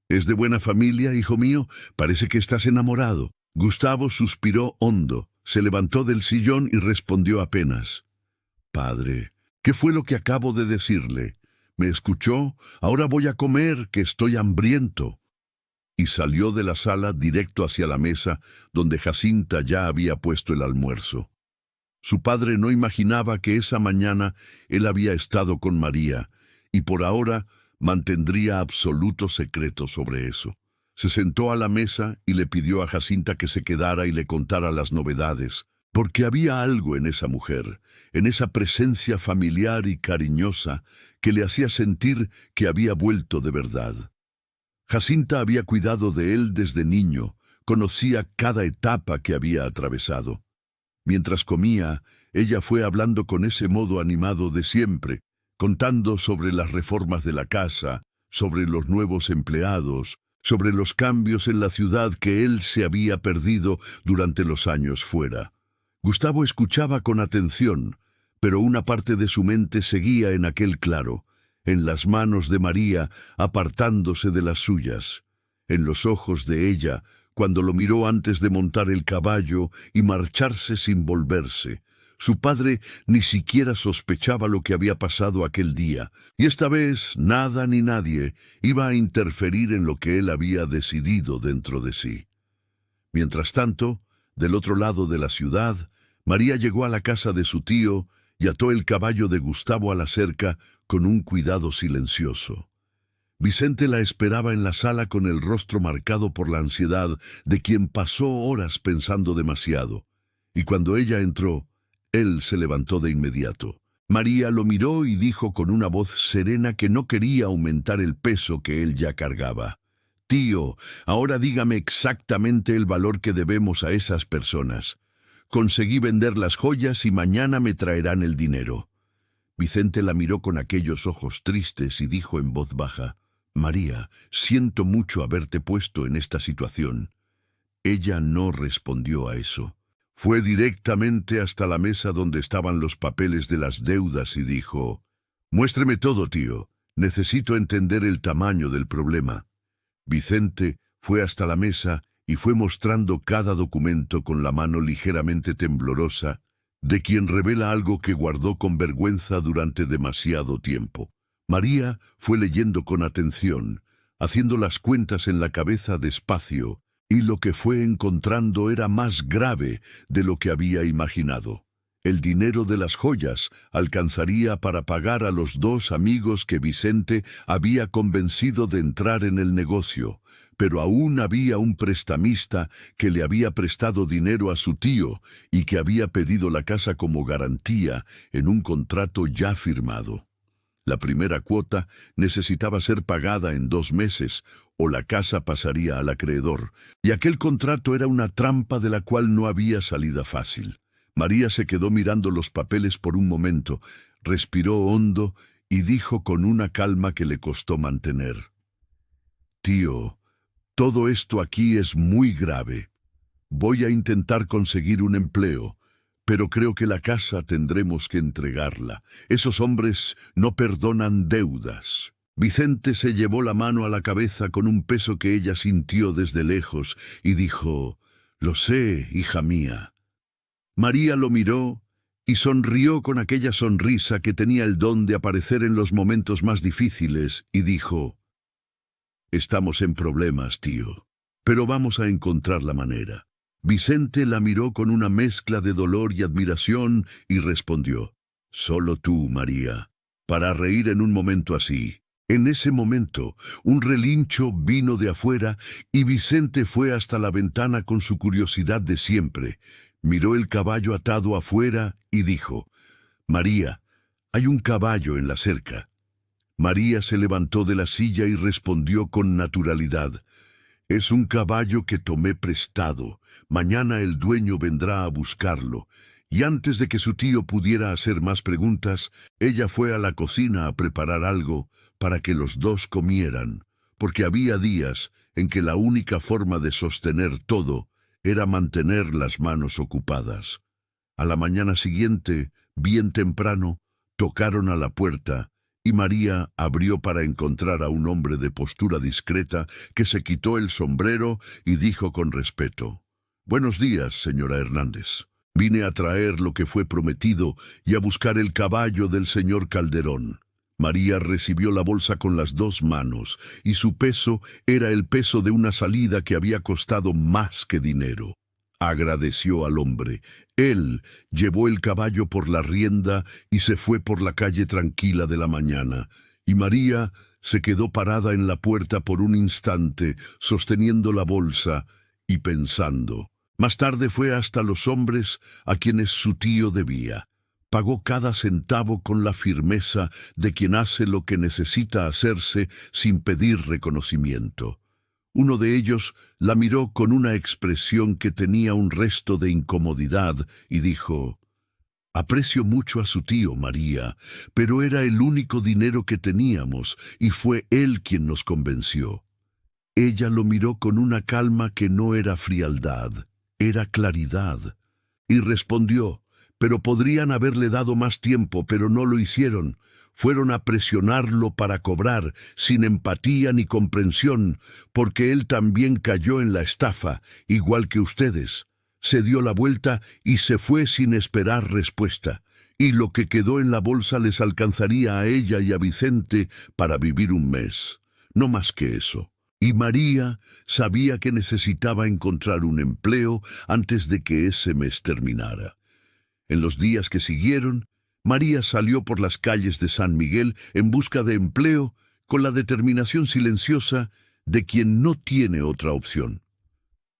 ¿Es de buena familia, hijo mío? Parece que estás enamorado». Gustavo suspiró hondo, se levantó del sillón y respondió apenas: «Padre, ¿qué fue lo que acabo de decirle? ¿Me escuchó? Ahora voy a comer, que estoy hambriento». Y salió de la sala directo hacia la mesa, donde Jacinta ya había puesto el almuerzo. Su padre no imaginaba que esa mañana él había estado con María, y por ahora mantendría absoluto secreto sobre eso. Se sentó a la mesa y le pidió a Jacinta que se quedara y le contara las novedades, porque había algo en esa mujer, en esa presencia familiar y cariñosa, que le hacía sentir que había vuelto de verdad. Jacinta había cuidado de él desde niño, conocía cada etapa que había atravesado. Mientras comía, ella fue hablando con ese modo animado de siempre, contando sobre las reformas de la casa, sobre los nuevos empleados, sobre los cambios en la ciudad que él se había perdido durante los años fuera. Gustavo escuchaba con atención, pero una parte de su mente seguía en aquel claro, en las manos de María apartándose de las suyas, en los ojos de ella cuando lo miró antes de montar el caballo y marcharse sin volverse. Su padre ni siquiera sospechaba lo que había pasado aquel día, y esta vez nada ni nadie iba a interferir en lo que él había decidido dentro de sí. Mientras tanto, del otro lado de la ciudad, María llegó a la casa de su tío y ató el caballo de Gustavo a la cerca con un cuidado silencioso. Vicente la esperaba en la sala con el rostro marcado por la ansiedad de quien pasó horas pensando demasiado, y cuando ella entró, él se levantó de inmediato. María lo miró y dijo con una voz serena que no quería aumentar el peso que él ya cargaba: «Tío, ahora dígame exactamente el valor que debemos a esas personas. Conseguí vender las joyas y mañana me traerán el dinero». Vicente la miró con aquellos ojos tristes y dijo en voz baja: «María, siento mucho haberte puesto en esta situación». Ella no respondió a eso. Fue directamente hasta la mesa donde estaban los papeles de las deudas y dijo: «Muéstreme todo, tío. Necesito entender el tamaño del problema». Vicente fue hasta la mesa y fue mostrando cada documento con la mano ligeramente temblorosa de quien revela algo que guardó con vergüenza durante demasiado tiempo. María fue leyendo con atención, haciendo las cuentas en la cabeza despacio, y lo que fue encontrando era más grave de lo que había imaginado. El dinero de las joyas alcanzaría para pagar a los 2 amigos que Vicente había convencido de entrar en el negocio, pero aún había un prestamista que le había prestado dinero a su tío y que había pedido la casa como garantía en un contrato ya firmado. La primera cuota necesitaba ser pagada en 2 meses, o la casa pasaría al acreedor, y aquel contrato era una trampa de la cual no había salida fácil. María se quedó mirando los papeles por un momento, respiró hondo y dijo con una calma que le costó mantener: «Tío, todo esto aquí es muy grave. Voy a intentar conseguir un empleo, pero creo que la casa tendremos que entregarla. Esos hombres no perdonan deudas». Vicente se llevó la mano a la cabeza con un peso que ella sintió desde lejos y dijo: «Lo sé, hija mía». María lo miró y sonrió con aquella sonrisa que tenía el don de aparecer en los momentos más difíciles y dijo: «Estamos en problemas, tío, pero vamos a encontrar la manera». Vicente la miró con una mezcla de dolor y admiración y respondió: «Solo tú, María, para reír en un momento así». En ese momento, un relincho vino de afuera y Vicente fue hasta la ventana con su curiosidad de siempre. Miró el caballo atado afuera y dijo: «María, hay un caballo en la cerca». María se levantó de la silla y respondió con naturalidad: «Es un caballo que tomé prestado. Mañana el dueño vendrá a buscarlo». Y antes de que su tío pudiera hacer más preguntas, ella fue a la cocina a preparar algo para que los dos comieran, porque había días en que la única forma de sostener todo era mantener las manos ocupadas. A la mañana siguiente, bien temprano, tocaron a la puerta y María abrió para encontrar a un hombre de postura discreta que se quitó el sombrero y dijo con respeto: «Buenos días, señora Hernández. Vine a traer lo que fue prometido y a buscar el caballo del señor Calderón». María recibió la bolsa con las 2 manos, y su peso era el peso de una salida que había costado más que dinero. Agradeció al hombre. Él llevó el caballo por la rienda y se fue por la calle tranquila de la mañana, y María se quedó parada en la puerta por un instante, sosteniendo la bolsa y pensando. Más tarde fue hasta los hombres a quienes su tío debía. Pagó cada centavo con la firmeza de quien hace lo que necesita hacerse sin pedir reconocimiento. Uno de ellos la miró con una expresión que tenía un resto de incomodidad y dijo: «Aprecio mucho a su tío, María, pero era el único dinero que teníamos y fue él quien nos convenció». Ella lo miró con una calma que no era frialdad, era claridad, y respondió: «Pero podrían haberle dado más tiempo, pero no lo hicieron. Fueron a presionarlo para cobrar, sin empatía ni comprensión, porque él también cayó en la estafa, igual que ustedes. Se dio la vuelta y se fue sin esperar respuesta, y lo que quedó en la bolsa les alcanzaría a ella y a Vicente para vivir un mes. No más que eso». Y María sabía que necesitaba encontrar un empleo antes de que ese mes terminara. En los días que siguieron, María salió por las calles de San Miguel en busca de empleo con la determinación silenciosa de quien no tiene otra opción.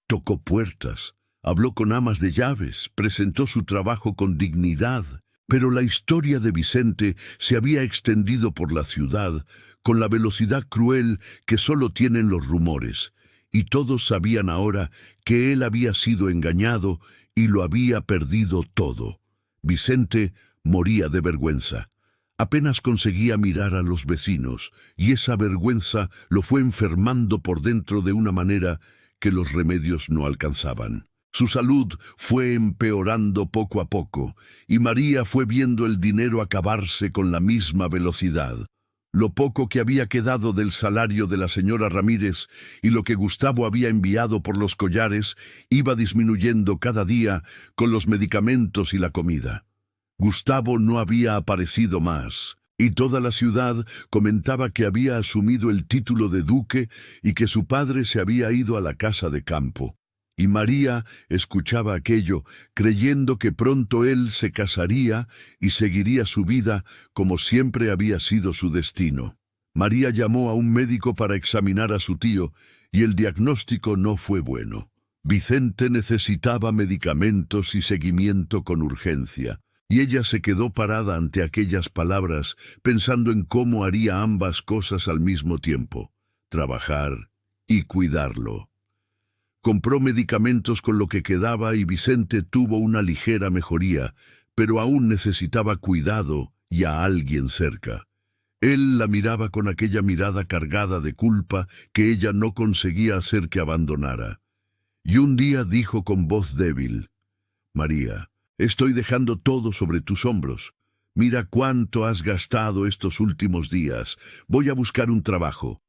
Tocó puertas, habló con amas de llaves, presentó su trabajo con dignidad, pero la historia de Vicente se había extendido por la ciudad con la velocidad cruel que solo tienen los rumores, y todos sabían ahora que él había sido engañado y lo había perdido todo. Vicente moría de vergüenza. Apenas conseguía mirar a los vecinos, y esa vergüenza lo fue enfermando por dentro de una manera que los remedios no alcanzaban. Su salud fue empeorando poco a poco, y María fue viendo el dinero acabarse con la misma velocidad. Lo poco que había quedado del salario de la señora Ramírez y lo que Gustavo había enviado por los collares iba disminuyendo cada día con los medicamentos y la comida. Gustavo no había aparecido más, y toda la ciudad comentaba que había asumido el título de duque y que su padre se había ido a la casa de campo. Y María escuchaba aquello, creyendo que pronto él se casaría y seguiría su vida como siempre había sido su destino. María llamó a un médico para examinar a su tío, y el diagnóstico no fue bueno. Vicente necesitaba medicamentos y seguimiento con urgencia. Y ella se quedó parada ante aquellas palabras, pensando en cómo haría ambas cosas al mismo tiempo, trabajar y cuidarlo. Compró medicamentos con lo que quedaba y Vicente tuvo una ligera mejoría, pero aún necesitaba cuidado y a alguien cerca. Él la miraba con aquella mirada cargada de culpa que ella no conseguía hacer que abandonara. Y un día dijo con voz débil: «María, estoy dejando todo sobre tus hombros. Mira cuánto has gastado estos últimos días. Voy a buscar un trabajo».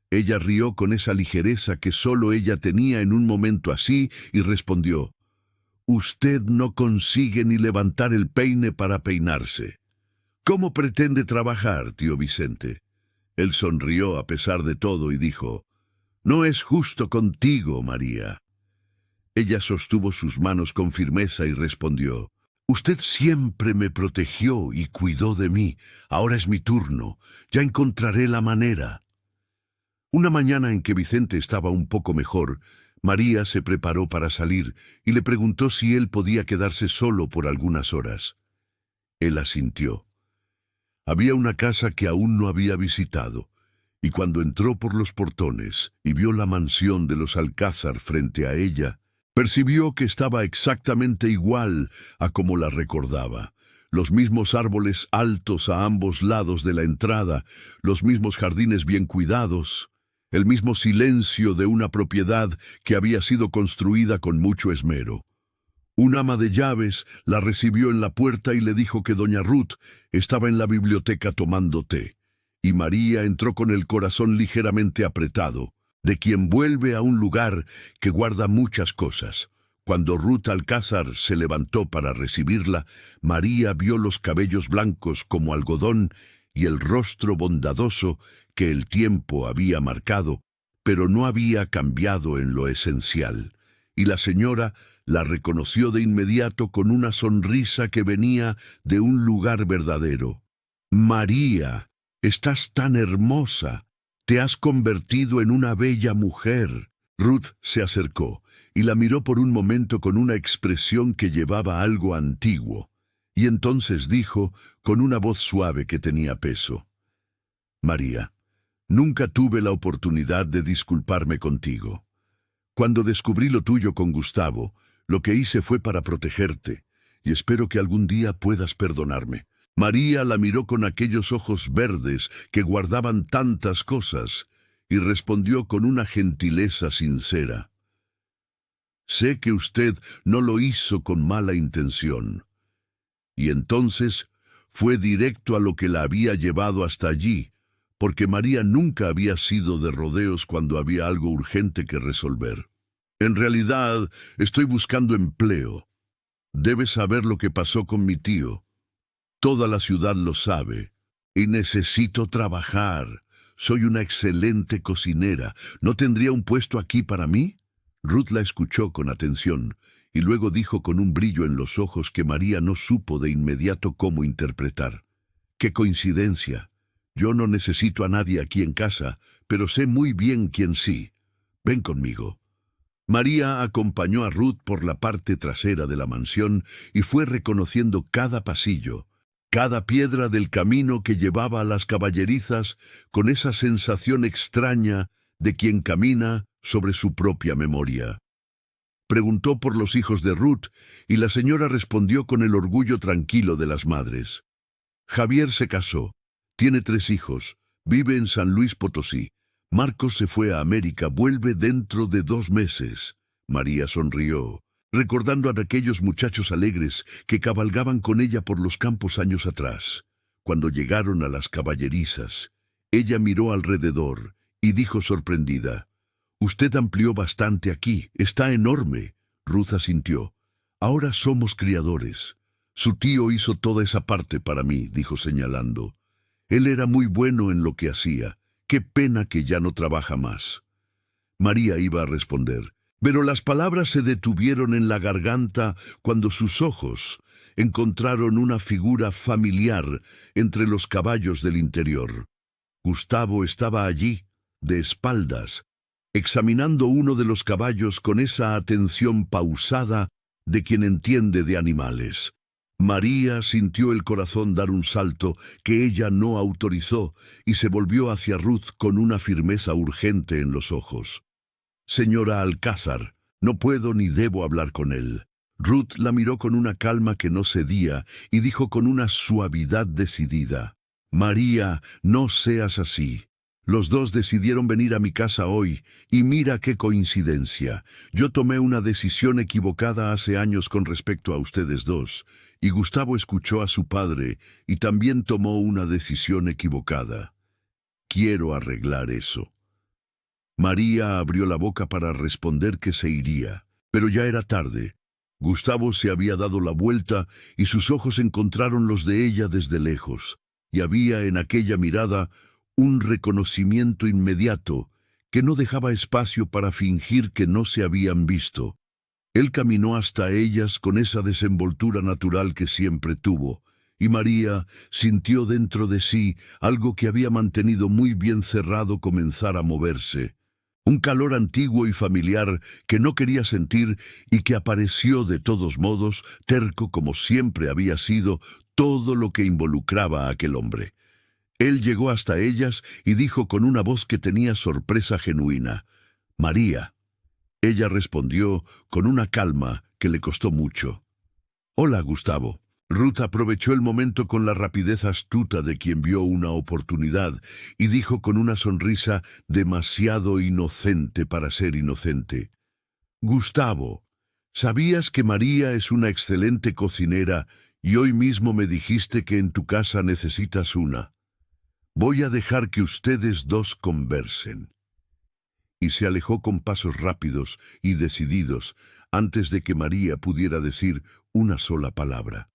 Ella rió con esa ligereza que solo ella tenía en un momento así y respondió: «Usted no consigue ni levantar el peine para peinarse. ¿Cómo pretende trabajar, tío Vicente?». Él sonrió a pesar de todo y dijo: «No es justo contigo, María». Ella sostuvo sus manos con firmeza y respondió: «Usted siempre me protegió y cuidó de mí. Ahora es mi turno. Ya encontraré la manera». Una mañana en que Vicente estaba un poco mejor, María se preparó para salir y le preguntó si él podía quedarse solo por algunas horas. Él asintió. Había una casa que aún no había visitado, y cuando entró por los portones y vio la mansión de los Alcázar frente a ella, percibió que estaba exactamente igual a como la recordaba. Los mismos árboles altos a ambos lados de la entrada, los mismos jardines bien cuidados, el mismo silencio de una propiedad que había sido construida con mucho esmero. Un ama de llaves la recibió en la puerta y le dijo que doña Ruth estaba en la biblioteca tomando té, y María entró con el corazón ligeramente apretado, de quien vuelve a un lugar que guarda muchas cosas. Cuando Ruth Alcázar se levantó para recibirla, María vio los cabellos blancos como algodón y el rostro bondadoso que el tiempo había marcado, pero no había cambiado en lo esencial. Y la señora la reconoció de inmediato con una sonrisa que venía de un lugar verdadero. «María, estás tan hermosa. Te has convertido en una bella mujer». Ruth se acercó y la miró por un momento con una expresión que llevaba algo antiguo, y entonces dijo, con una voz suave que tenía peso: «María, nunca tuve la oportunidad de disculparme contigo. Cuando descubrí lo tuyo con Gustavo, lo que hice fue para protegerte, y espero que algún día puedas perdonarme». María la miró con aquellos ojos verdes que guardaban tantas cosas, y respondió con una gentileza sincera: «Sé que usted no lo hizo con mala intención». Y entonces fue directo a lo que la había llevado hasta allí, porque María nunca había sido de rodeos cuando había algo urgente que resolver. «En realidad, estoy buscando empleo. Debes saber lo que pasó con mi tío. Toda la ciudad lo sabe. Y necesito trabajar. Soy una excelente cocinera. ¿No tendría un puesto aquí para mí?». Ruth la escuchó con atención, y luego dijo con un brillo en los ojos que María no supo de inmediato cómo interpretar: «¡Qué coincidencia! Yo no necesito a nadie aquí en casa, pero sé muy bien quién sí. Ven conmigo». María acompañó a Ruth por la parte trasera de la mansión y fue reconociendo cada pasillo, cada piedra del camino que llevaba a las caballerizas, con esa sensación extraña de quien camina sobre su propia memoria. Preguntó por los hijos de Ruth y la señora respondió con el orgullo tranquilo de las madres. «Javier se casó, tiene 3 hijos, vive en San Luis Potosí. Marcos se fue a América, vuelve dentro de 2 meses». María sonrió, recordando a aquellos muchachos alegres que cabalgaban con ella por los campos años atrás. Cuando llegaron a las caballerizas, ella miró alrededor y dijo sorprendida: «Usted amplió bastante aquí, está enorme». Ruth asintió. «Ahora somos criadores. Su tío hizo toda esa parte para mí», dijo señalando. «Él era muy bueno en lo que hacía. Qué pena que ya no trabaja más». María iba a responder, pero las palabras se detuvieron en la garganta cuando sus ojos encontraron una figura familiar entre los caballos del interior. Gustavo estaba allí, de espaldas, examinando uno de los caballos con esa atención pausada de quien entiende de animales. María sintió el corazón dar un salto que ella no autorizó y se volvió hacia Ruth con una firmeza urgente en los ojos. «Señora Alcázar, no puedo ni debo hablar con él». Ruth la miró con una calma que no cedía y dijo con una suavidad decidida: «María, no seas así. Los dos decidieron venir a mi casa hoy, y mira qué coincidencia. Yo tomé una decisión equivocada hace años con respecto a ustedes dos, y Gustavo escuchó a su padre y también tomó una decisión equivocada. Quiero arreglar eso». María abrió la boca para responder que se iría, pero ya era tarde. Gustavo se había dado la vuelta y sus ojos encontraron los de ella desde lejos, y había en aquella mirada un reconocimiento inmediato que no dejaba espacio para fingir que no se habían visto. Él caminó hasta ellas con esa desenvoltura natural que siempre tuvo, y María sintió dentro de sí algo que había mantenido muy bien cerrado comenzar a moverse. Un calor antiguo y familiar que no quería sentir y que apareció de todos modos, terco como siempre había sido todo lo que involucraba a aquel hombre. Él llegó hasta ellas y dijo con una voz que tenía sorpresa genuina: «María». Ella respondió con una calma que le costó mucho: «Hola, Gustavo». Ruth aprovechó el momento con la rapidez astuta de quien vio una oportunidad y dijo con una sonrisa demasiado inocente para ser inocente: «Gustavo, ¿sabías que María es una excelente cocinera y hoy mismo me dijiste que en tu casa necesitas una? Voy a dejar que ustedes dos conversen». Y se alejó con pasos rápidos y decididos antes de que María pudiera decir una sola palabra.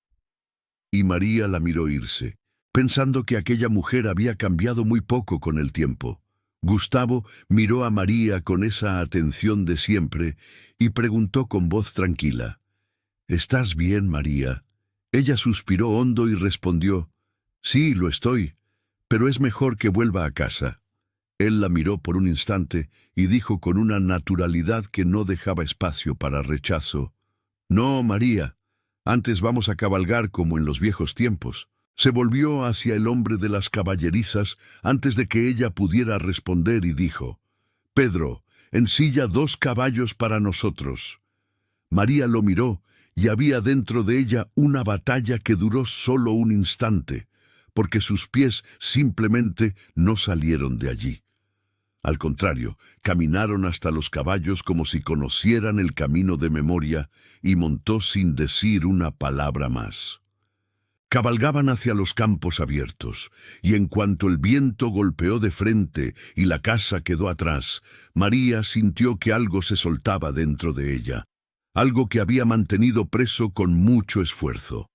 Y María la miró irse, pensando que aquella mujer había cambiado muy poco con el tiempo. Gustavo miró a María con esa atención de siempre y preguntó con voz tranquila: «¿Estás bien, María?». Ella suspiró hondo y respondió: «Sí, lo estoy, pero es mejor que vuelva a casa». Él la miró por un instante y dijo con una naturalidad que no dejaba espacio para rechazo: «No, María. Antes vamos a cabalgar como en los viejos tiempos». Se volvió hacia el hombre de las caballerizas antes de que ella pudiera responder y dijo: «Pedro, ensilla 2 caballos para nosotros». María lo miró y había dentro de ella una batalla que duró solo un instante, porque sus pies simplemente no salieron de allí. Al contrario, caminaron hasta los caballos como si conocieran el camino de memoria y montó sin decir una palabra más. Cabalgaban hacia los campos abiertos, y en cuanto el viento golpeó de frente y la casa quedó atrás, María sintió que algo se soltaba dentro de ella, algo que había mantenido preso con mucho esfuerzo.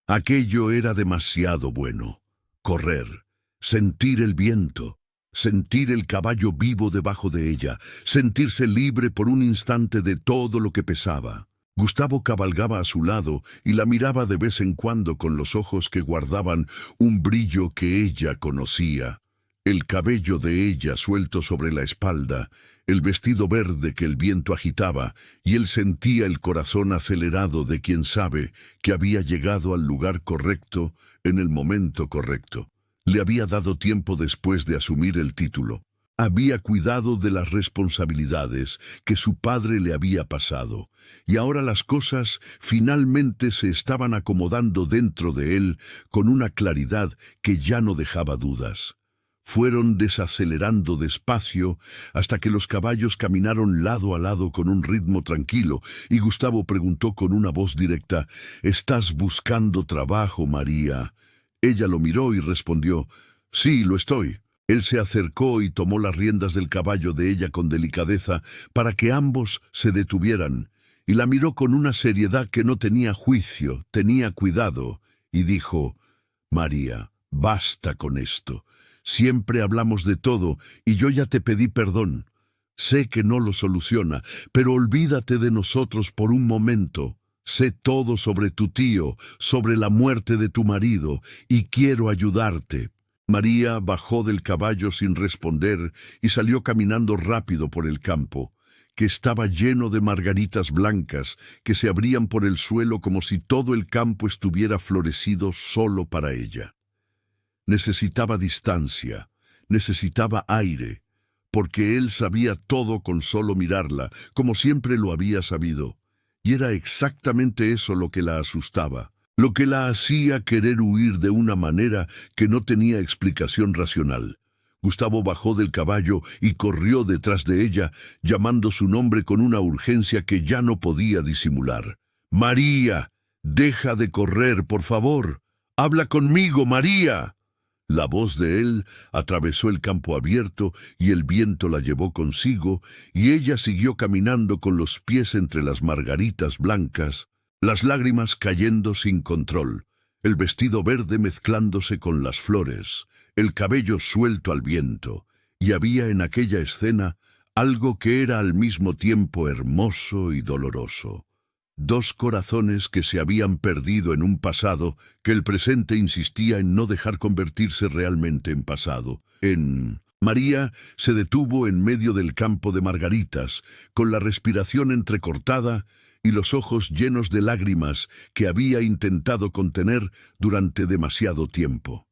Aquello era demasiado bueno: correr, sentir el viento, sentir el caballo vivo debajo de ella, sentirse libre por un instante de todo lo que pesaba. Gustavo cabalgaba a su lado y la miraba de vez en cuando con los ojos que guardaban un brillo que ella conocía. El cabello de ella suelto sobre la espalda, el vestido verde que el viento agitaba, y él sentía el corazón acelerado de quien sabe que había llegado al lugar correcto en el momento correcto. Le había dado tiempo después de asumir el título. Había cuidado de las responsabilidades que su padre le había pasado, y ahora las cosas finalmente se estaban acomodando dentro de él con una claridad que ya no dejaba dudas. Fueron desacelerando despacio hasta que los caballos caminaron lado a lado con un ritmo tranquilo, y Gustavo preguntó con una voz directa: «¿Estás buscando trabajo, María?». Ella lo miró y respondió: «Sí, lo estoy». Él se acercó y tomó las riendas del caballo de ella con delicadeza para que ambos se detuvieran, y la miró con una seriedad que no tenía juicio, tenía cuidado, y dijo: «María, basta con esto. Siempre hablamos de todo, y yo ya te pedí perdón. Sé que no lo soluciona, pero olvídate de nosotros por un momento. Sé todo sobre tu tío, sobre la muerte de tu marido, y quiero ayudarte». María bajó del caballo sin responder y salió caminando rápido por el campo. que estaba lleno de margaritas blancas que se abrían por el suelo como si todo el campo estuviera florecido solo para ella. Necesitaba distancia, necesitaba aire, porque él sabía todo con solo mirarla, como siempre lo había sabido. Y era exactamente eso lo que la asustaba, lo que la hacía querer huir de una manera que no tenía explicación racional. Gustavo bajó del caballo y corrió detrás de ella, llamando su nombre con una urgencia que ya no podía disimular. «¡María! ¡Deja de correr, por favor! ¡Habla conmigo, María!». La voz de él atravesó el campo abierto y el viento la llevó consigo, y ella siguió caminando con los pies entre las margaritas blancas, las lágrimas cayendo sin control, el vestido verde mezclándose con las flores, el cabello suelto al viento, y había en aquella escena algo que era al mismo tiempo hermoso y doloroso. Dos corazones que se habían perdido en un pasado que el presente insistía en no dejar convertirse realmente en pasado. María se detuvo en medio del campo de margaritas, con la respiración entrecortada y los ojos llenos de lágrimas que había intentado contener durante demasiado tiempo.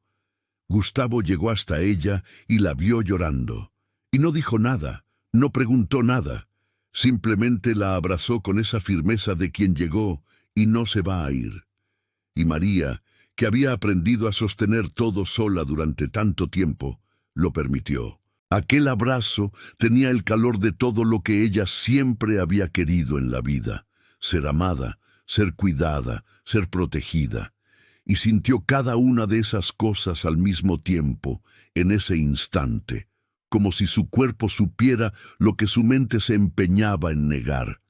Gustavo llegó hasta ella y la vio llorando, y no dijo nada, no preguntó nada. Simplemente la abrazó con esa firmeza de quien llegó y no se va a ir. Y María, que había aprendido a sostener todo sola durante tanto tiempo, lo permitió. Aquel abrazo tenía el calor de todo lo que ella siempre había querido en la vida: ser amada, ser cuidada, ser protegida. Y sintió cada una de esas cosas al mismo tiempo, en ese instante, como si su cuerpo supiera lo que su mente se empeñaba en negar.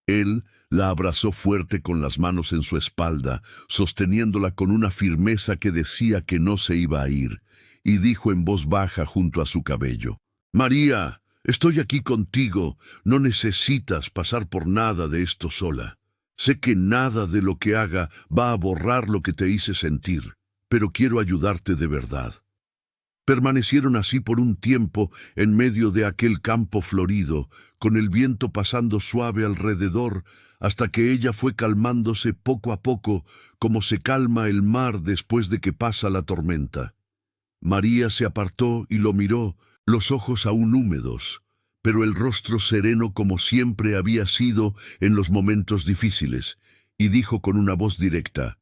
Él la abrazó fuerte con las manos en su espalda, sosteniéndola con una firmeza que decía que no se iba a ir, y dijo en voz baja junto a su cabello: «María, estoy aquí contigo, no necesitas pasar por nada de esto sola. Sé que nada de lo que haga va a borrar lo que te hice sentir, pero quiero ayudarte de verdad». Permanecieron así por un tiempo en medio de aquel campo florido, con el viento pasando suave alrededor, hasta que ella fue calmándose poco a poco, como se calma el mar después de que pasa la tormenta. María se apartó y lo miró, los ojos aún húmedos, pero el rostro sereno como siempre había sido en los momentos difíciles, y dijo con una voz directa: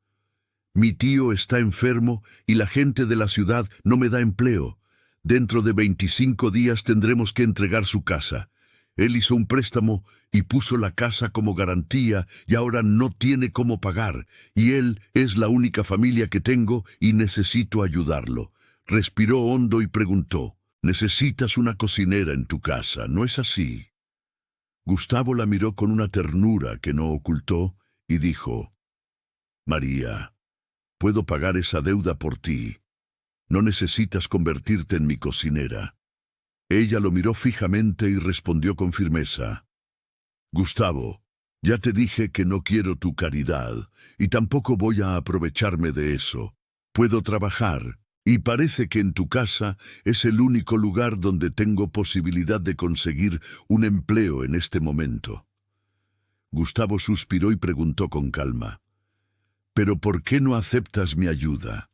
«Mi tío está enfermo y la gente de la ciudad no me da empleo. Dentro de 25 días tendremos que entregar su casa. Él hizo un préstamo y puso la casa como garantía y ahora no tiene cómo pagar, y él es la única familia que tengo y necesito ayudarlo». Respiró hondo y preguntó: «Necesitas una cocinera en tu casa, ¿no es así?». Gustavo la miró con una ternura que no ocultó y dijo: «María, puedo pagar esa deuda por ti. No necesitas convertirte en mi cocinera». Ella lo miró fijamente y respondió con firmeza: «Gustavo, ya te dije que no quiero tu caridad, y tampoco voy a aprovecharme de eso. Puedo trabajar, y parece que en tu casa es el único lugar donde tengo posibilidad de conseguir un empleo en este momento». Gustavo suspiró y preguntó con calma: «¿Pero por qué no aceptas mi ayuda?».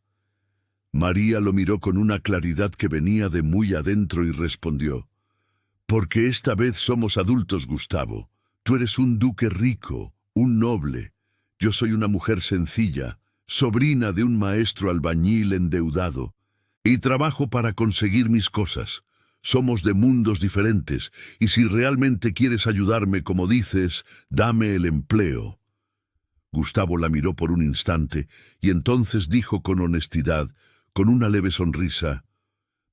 María lo miró con una claridad que venía de muy adentro y respondió: «Porque esta vez somos adultos, Gustavo. Tú eres un duque rico, un noble. Yo soy una mujer sencilla, sobrina de un maestro albañil endeudado, y trabajo para conseguir mis cosas. Somos de mundos diferentes, y si realmente quieres ayudarme como dices, dame el empleo». Gustavo la miró por un instante, y entonces dijo con honestidad, con una leve sonrisa: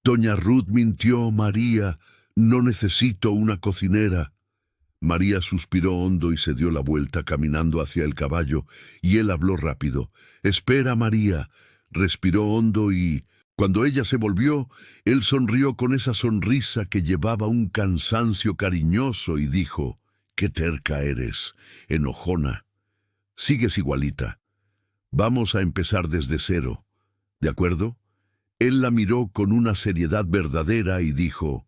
«Doña Ruth mintió, María, no necesito una cocinera». María suspiró hondo y se dio la vuelta caminando hacia el caballo, y él habló rápido: «Espera, María». Respiró hondo y, cuando ella se volvió, él sonrió con esa sonrisa que llevaba un cansancio cariñoso y dijo: «Qué terca eres, enojona. Sigues igualita. Vamos a empezar desde cero, ¿de acuerdo?». Él la miró con una seriedad verdadera y dijo: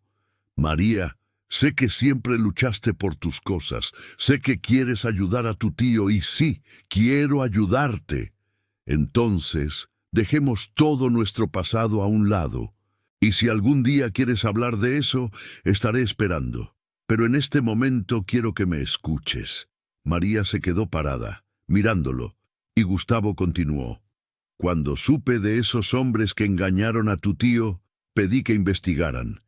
«María, Sé que siempre luchaste por tus cosas. Sé que quieres ayudar a tu tío y sí, quiero ayudarte. Entonces, dejemos todo nuestro pasado a un lado. Y si algún día quieres hablar de eso, estaré esperando. Pero en este momento quiero que me escuches. María se quedó parada, mirándolo, y Gustavo continuó. Cuando supe de esos hombres que engañaron a tu tío, pedí que investigaran.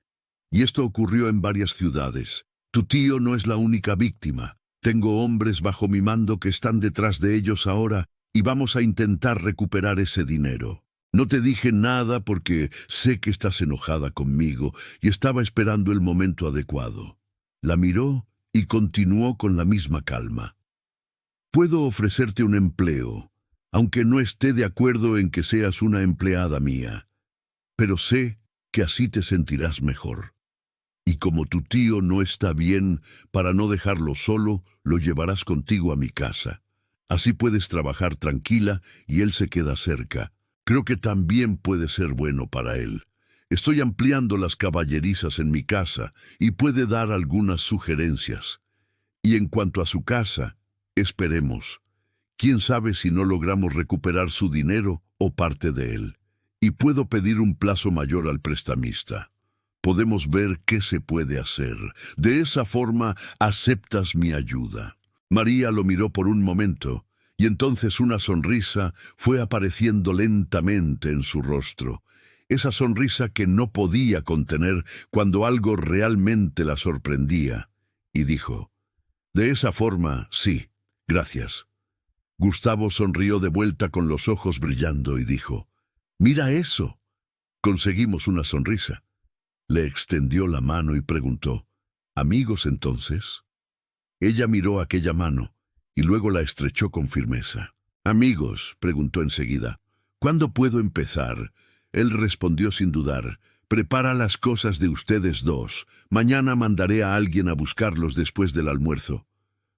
Y esto ocurrió en varias ciudades. Tu tío no es la única víctima. Tengo hombres bajo mi mando que están detrás de ellos ahora y vamos a intentar recuperar ese dinero. No te dije nada porque sé que estás enojada conmigo y estaba esperando el momento adecuado. La miró y continuó con la misma calma. Puedo ofrecerte un empleo, aunque no esté de acuerdo en que seas una empleada mía, pero sé que así te sentirás mejor. Y como tu tío no está bien, para no dejarlo solo, lo llevarás contigo a mi casa. Así puedes trabajar tranquila y él se queda cerca. Creo que también puede ser bueno para él. Estoy ampliando las caballerizas en mi casa y puede dar algunas sugerencias. Y en cuanto a su casa, esperemos. Quién sabe si no logramos recuperar su dinero o parte de él. Y puedo pedir un plazo mayor al prestamista. Podemos ver qué se puede hacer. De esa forma aceptas mi ayuda. María lo miró por un momento, y entonces una sonrisa fue apareciendo lentamente en su rostro. Esa sonrisa que no podía contener cuando algo realmente la sorprendía. Y dijo, de esa forma, sí, gracias. Gustavo sonrió de vuelta con los ojos brillando y dijo, mira eso. Conseguimos una sonrisa. Le extendió la mano y preguntó, ¿amigos entonces? Ella miró aquella mano y luego la estrechó con firmeza. Amigos, preguntó enseguida, ¿cuándo puedo empezar? Él respondió sin dudar, prepara las cosas de ustedes dos. Mañana mandaré a alguien a buscarlos después del almuerzo.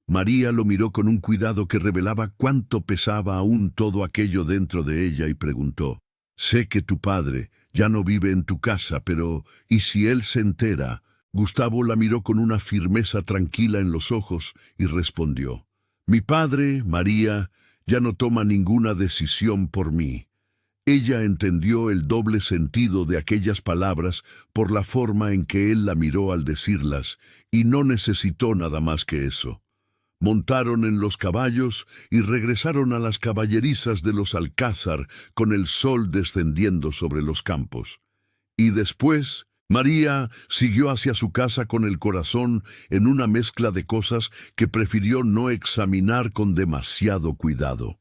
María lo miró con un cuidado que revelaba cuánto pesaba aún todo aquello dentro de ella y preguntó, sé que tu padre ya no vive en tu casa, pero ¿y si él se entera? Gustavo la miró con una firmeza tranquila en los ojos y respondió, mi padre, María, ya no toma ninguna decisión por mí. Ella entendió el doble sentido de aquellas palabras por la forma en que él la miró al decirlas, y no necesitó nada más que eso. Montaron en los caballos y regresaron a las caballerizas de los Alcázar con el sol descendiendo sobre los campos. Y después, María siguió hacia su casa con el corazón en una mezcla de cosas que prefirió no examinar con demasiado cuidado.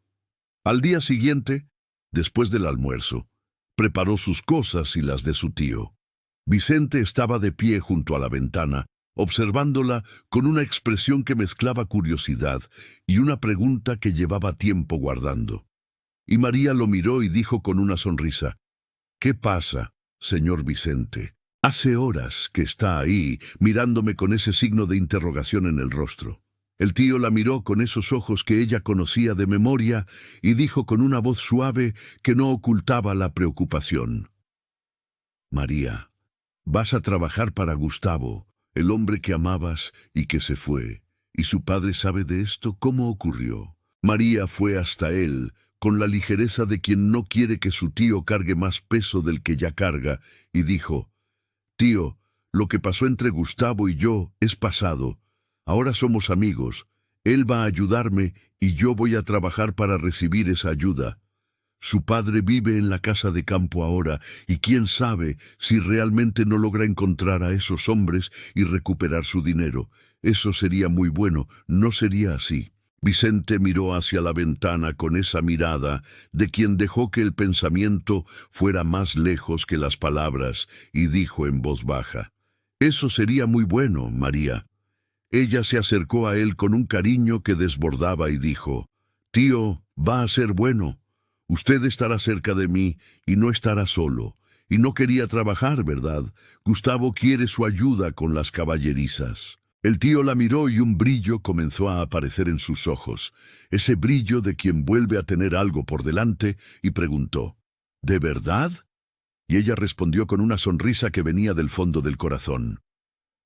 Al día siguiente, después del almuerzo, preparó sus cosas y las de su tío. Vicente estaba de pie junto a la ventana, observándola con una expresión que mezclaba curiosidad y una pregunta que llevaba tiempo guardando. Y María lo miró y dijo con una sonrisa, ¿qué pasa, señor Vicente? Hace horas que está ahí, mirándome con ese signo de interrogación en el rostro. El tío la miró con esos ojos que ella conocía de memoria y dijo con una voz suave que no ocultaba la preocupación. María, vas a trabajar para Gustavo, el hombre que amabas y que se fue. ¿Y su padre sabe de esto? ¿Cómo ocurrió? María fue hasta él, con la ligereza de quien no quiere que su tío cargue más peso del que ya carga, y dijo, tío, lo que pasó entre Gustavo y yo es pasado. Ahora somos amigos. Él va a ayudarme y yo voy a trabajar para recibir esa ayuda. Su padre vive en la casa de campo ahora, y quién sabe si realmente no logra encontrar a esos hombres y recuperar su dinero. Eso sería muy bueno, no sería así. Vicente miró hacia la ventana con esa mirada de quien dejó que el pensamiento fuera más lejos que las palabras, y dijo en voz baja, eso sería muy bueno, María. Ella se acercó a él con un cariño que desbordaba y dijo, tío, va a ser bueno. Usted estará cerca de mí y no estará solo. Y no quería trabajar, ¿verdad? Gustavo quiere su ayuda con las caballerizas. El tío la miró y un brillo comenzó a aparecer en sus ojos, ese brillo de quien vuelve a tener algo por delante, y preguntó, ¿de verdad? Y ella respondió con una sonrisa que venía del fondo del corazón.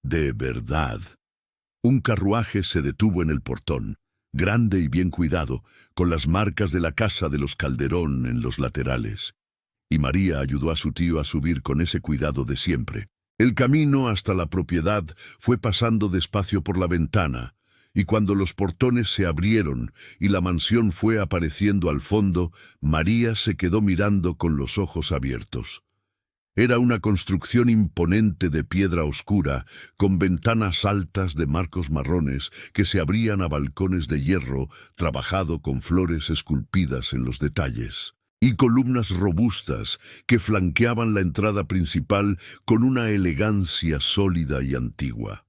De verdad. Un carruaje se detuvo en el portón, grande y bien cuidado, con las marcas de la casa de los Calderón en los laterales. Y María ayudó a su tío a subir con ese cuidado de siempre. El camino hasta la propiedad fue pasando despacio por la ventana, y cuando los portones se abrieron y la mansión fue apareciendo al fondo, María se quedó mirando con los ojos abiertos. Era una construcción imponente de piedra oscura, con ventanas altas de marcos marrones que se abrían a balcones de hierro trabajado con flores esculpidas en los detalles, y columnas robustas que flanqueaban la entrada principal con una elegancia sólida y antigua.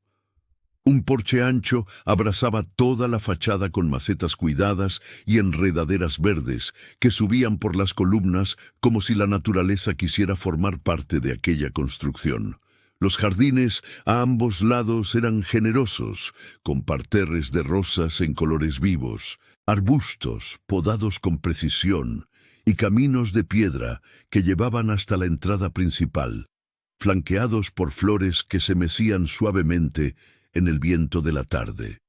Un porche ancho abrazaba toda la fachada con macetas cuidadas y enredaderas verdes que subían por las columnas como si la naturaleza quisiera formar parte de aquella construcción. Los jardines a ambos lados eran generosos, con parterres de rosas en colores vivos, arbustos podados con precisión y caminos de piedra que llevaban hasta la entrada principal, flanqueados por flores que se mecían suavemente en el viento de la tarde.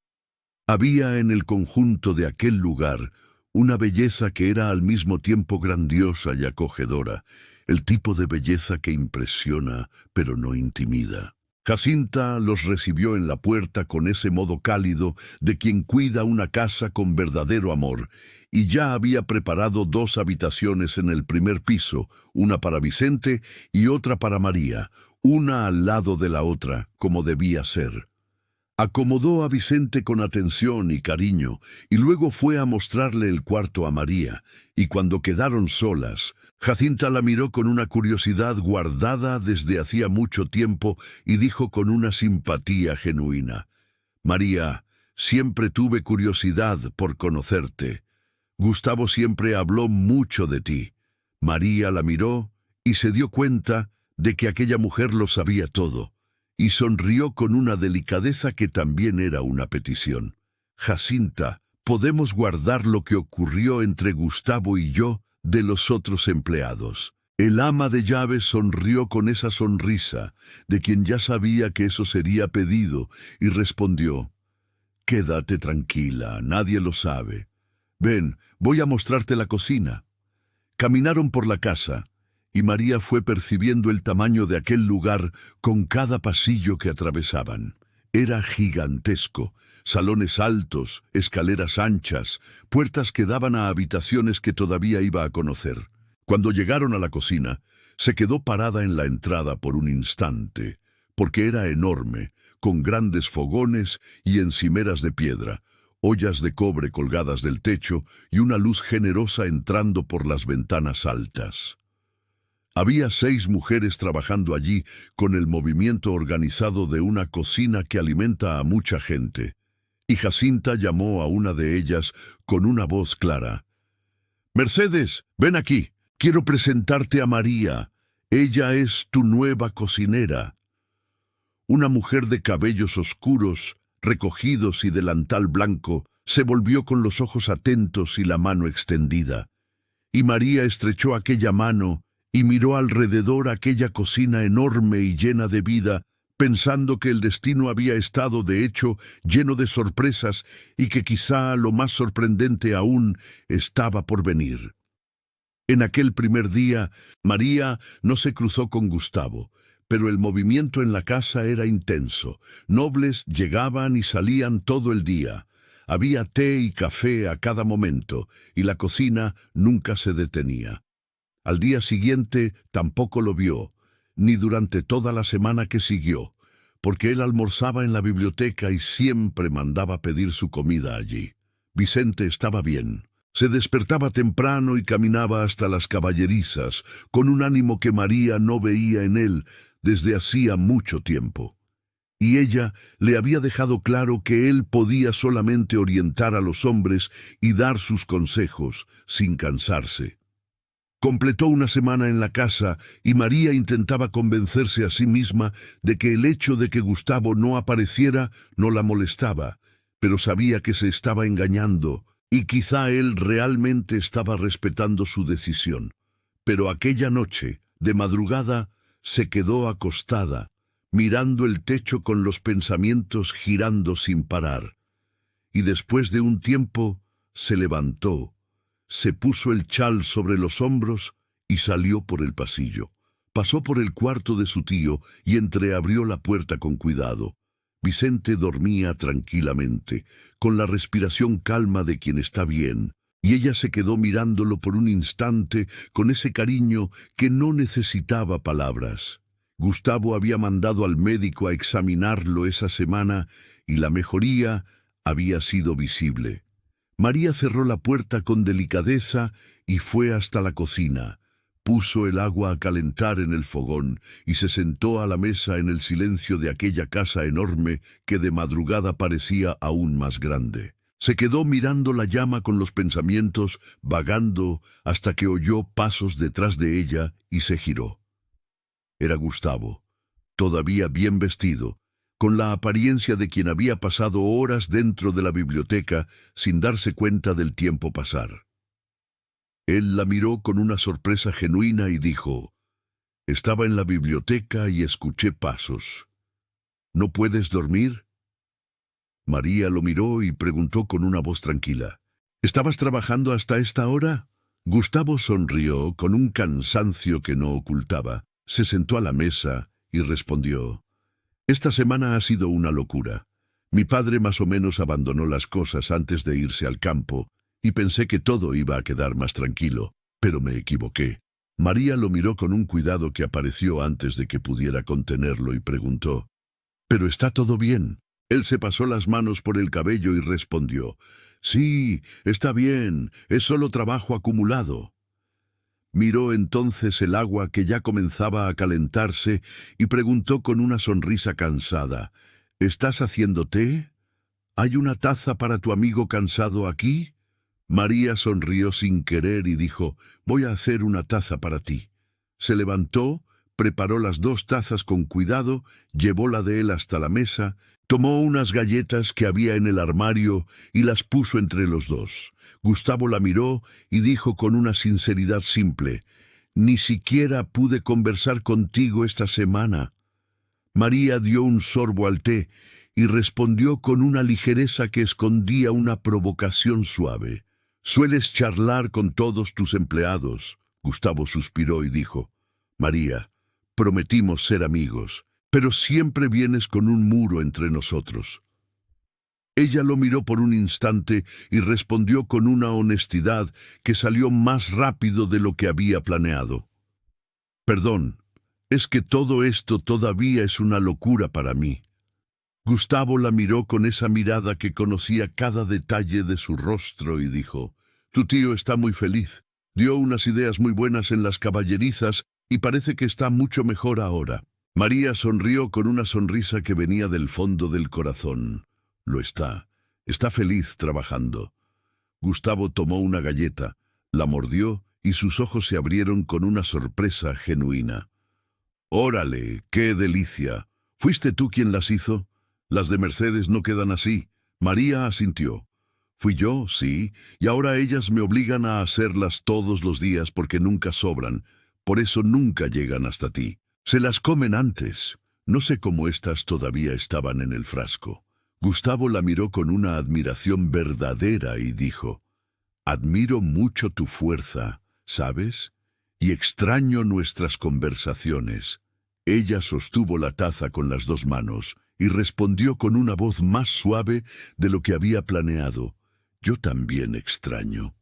Había en el conjunto de aquel lugar una belleza que era al mismo tiempo grandiosa y acogedora, el tipo de belleza que impresiona pero no intimida. Jacinta los recibió en la puerta con ese modo cálido de quien cuida una casa con verdadero amor, y ya había preparado 2 habitaciones en el primer piso, una para Vicente y otra para María, una al lado de la otra, como debía ser. Acomodó a Vicente con atención y cariño, y luego fue a mostrarle el cuarto a María, y cuando quedaron solas, Jacinta la miró con una curiosidad guardada desde hacía mucho tiempo y dijo con una simpatía genuina: «María, siempre tuve curiosidad por conocerte. Gustavo siempre habló mucho de ti». María la miró y se dio cuenta de que aquella mujer lo sabía todo, y sonrió con una delicadeza que también era una petición. «Jacinta, podemos guardar lo que ocurrió entre Gustavo y yo de los otros empleados». El ama de llaves sonrió con esa sonrisa de quien ya sabía que eso sería pedido y respondió: «Quédate tranquila, nadie lo sabe. Ven, voy a mostrarte la cocina». Caminaron por la casa, y María fue percibiendo el tamaño de aquel lugar con cada pasillo que atravesaban. Era gigantesco, salones altos, escaleras anchas, puertas que daban a habitaciones que todavía iba a conocer. Cuando llegaron a la cocina, se quedó parada en la entrada por un instante, porque era enorme, con grandes fogones y encimeras de piedra, ollas de cobre colgadas del techo y una luz generosa entrando por las ventanas altas. Había 6 mujeres trabajando allí con el movimiento organizado de una cocina que alimenta a mucha gente, y Jacinta llamó a una de ellas con una voz clara: «Mercedes, ven aquí, quiero presentarte a María, ella es tu nueva cocinera». Una mujer de cabellos oscuros, recogidos y delantal blanco, se volvió con los ojos atentos y la mano extendida, y María estrechó aquella mano y miró alrededor aquella cocina enorme y llena de vida, pensando que el destino había estado, de hecho, lleno de sorpresas y que quizá lo más sorprendente aún estaba por venir. En aquel primer día, María no se cruzó con Gustavo, pero el movimiento en la casa era intenso. Nobles llegaban y salían todo el día. Había té y café a cada momento, y la cocina nunca se detenía. Al día siguiente tampoco lo vio, ni durante toda la semana que siguió, porque él almorzaba en la biblioteca y siempre mandaba pedir su comida allí. Vicente estaba bien. Se despertaba temprano y caminaba hasta las caballerizas, con un ánimo que María no veía en él desde hacía mucho tiempo. Y ella le había dejado claro que él podía solamente orientar a los hombres y dar sus consejos, sin cansarse. Completó una semana en la casa y María intentaba convencerse a sí misma de que el hecho de que Gustavo no apareciera no la molestaba, pero sabía que se estaba engañando y quizá él realmente estaba respetando su decisión. Pero aquella noche, de madrugada, se quedó acostada, mirando el techo con los pensamientos girando sin parar. Y después de un tiempo se levantó, se puso el chal sobre los hombros y salió por el pasillo. Pasó por el cuarto de su tío y entreabrió la puerta con cuidado. Vicente dormía tranquilamente, con la respiración calma de quien está bien, y ella se quedó mirándolo por un instante con ese cariño que no necesitaba palabras. Gustavo había mandado al médico a examinarlo esa semana y la mejoría había sido visible. María cerró la puerta con delicadeza y fue hasta la cocina. Puso el agua a calentar en el fogón y se sentó a la mesa en el silencio de aquella casa enorme que de madrugada parecía aún más grande. Se quedó mirando la llama con los pensamientos, vagando hasta que oyó pasos detrás de ella y se giró. Era Gustavo, todavía bien vestido, con la apariencia de quien había pasado horas dentro de la biblioteca sin darse cuenta del tiempo pasar. Él la miró con una sorpresa genuina y dijo: «Estaba en la biblioteca y escuché pasos. ¿No puedes dormir?» María lo miró y preguntó con una voz tranquila: «¿Estabas trabajando hasta esta hora?» Gustavo sonrió con un cansancio que no ocultaba, se sentó a la mesa y respondió: «Esta semana ha sido una locura. Mi padre más o menos abandonó las cosas antes de irse al campo, y pensé que todo iba a quedar más tranquilo, pero me equivoqué». María lo miró con un cuidado que apareció antes de que pudiera contenerlo y preguntó: «¿Pero está todo bien?» Él se pasó las manos por el cabello y respondió: «Sí, está bien, es solo trabajo acumulado». Miró entonces el agua que ya comenzaba a calentarse y preguntó con una sonrisa cansada: «¿Estás haciendo té? ¿Hay una taza para tu amigo cansado aquí?» María sonrió sin querer y dijo: «Voy a hacer una taza para ti». Se levantó, preparó las 2 tazas con cuidado, llevó la de él hasta la mesa, tomó unas galletas que había en el armario y las puso entre los dos. Gustavo la miró y dijo con una sinceridad simple: «Ni siquiera pude conversar contigo esta semana». María dio un sorbo al té y respondió con una ligereza que escondía una provocación suave: «Sueles charlar con todos tus empleados». Gustavo suspiró y dijo: «María, prometimos ser amigos, pero siempre vienes con un muro entre nosotros». Ella lo miró por un instante y respondió con una honestidad que salió más rápido de lo que había planeado: «Perdón, es que todo esto todavía es una locura para mí». Gustavo la miró con esa mirada que conocía cada detalle de su rostro y dijo: «Tu tío está muy feliz. Dio unas ideas muy buenas en las caballerizas y parece que está mucho mejor ahora». María sonrió con una sonrisa que venía del fondo del corazón. «Lo está. Está feliz trabajando». Gustavo tomó una galleta, la mordió y sus ojos se abrieron con una sorpresa genuina. «Órale, qué delicia. ¿Fuiste tú quien las hizo? Las de Mercedes no quedan así». María asintió. «Fui yo, sí, y ahora ellas me obligan a hacerlas todos los días porque nunca sobran, por eso nunca llegan hasta ti. Se las comen antes. No sé cómo estas todavía estaban en el frasco». Gustavo la miró con una admiración verdadera y dijo: «Admiro mucho tu fuerza, ¿sabes? Y extraño nuestras conversaciones». Ella sostuvo la taza con las 2 manos y respondió con una voz más suave de lo que había planeado: «Yo también extraño».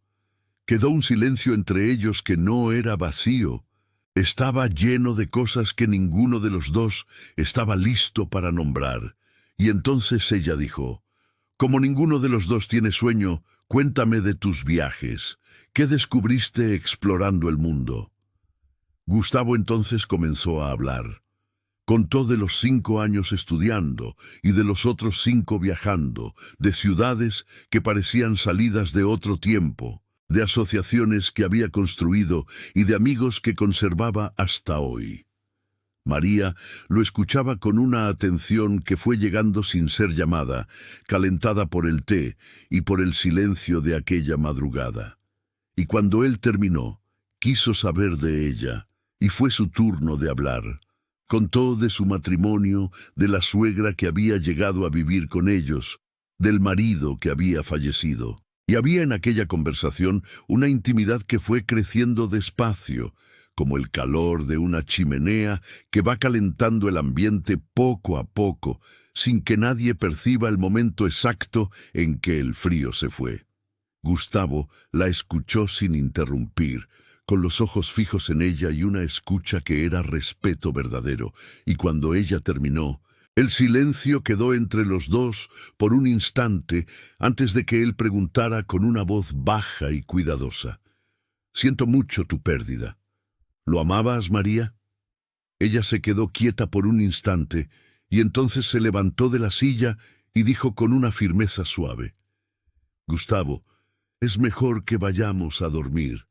Quedó un silencio entre ellos que no era vacío. Estaba lleno de cosas que ninguno de los dos estaba listo para nombrar. Y entonces ella dijo: «Como ninguno de los dos tiene sueño, cuéntame de tus viajes. ¿Qué descubriste explorando el mundo?» Gustavo entonces comenzó a hablar. Contó de los 5 años estudiando y de los otros 5 viajando, de ciudades que parecían salidas de otro tiempo, de asociaciones que había construido y de amigos que conservaba hasta hoy. María lo escuchaba con una atención que fue llegando sin ser llamada, calentada por el té y por el silencio de aquella madrugada. Y cuando él terminó, quiso saber de ella, y fue su turno de hablar. Contó de su matrimonio, de la suegra que había llegado a vivir con ellos, del marido que había fallecido. Y había en aquella conversación una intimidad que fue creciendo despacio, como el calor de una chimenea que va calentando el ambiente poco a poco, sin que nadie perciba el momento exacto en que el frío se fue. Gustavo la escuchó sin interrumpir, con los ojos fijos en ella y una escucha que era respeto verdadero, y cuando ella terminó, el silencio quedó entre los dos por un instante antes de que él preguntara con una voz baja y cuidadosa: «Siento mucho tu pérdida. ¿Lo amabas, María?» Ella se quedó quieta por un instante y entonces se levantó de la silla y dijo con una firmeza suave: «Gustavo, es mejor que vayamos a dormir».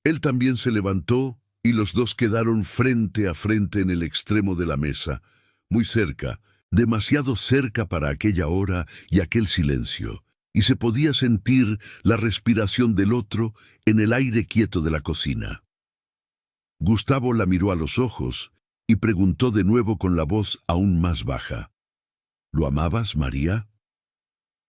Él también se levantó y los dos quedaron frente a frente en el extremo de la mesa, muy cerca, demasiado cerca para aquella hora y aquel silencio, y se podía sentir la respiración del otro en el aire quieto de la cocina. Gustavo la miró a los ojos y preguntó de nuevo con la voz aún más baja: «¿Lo amabas, María?»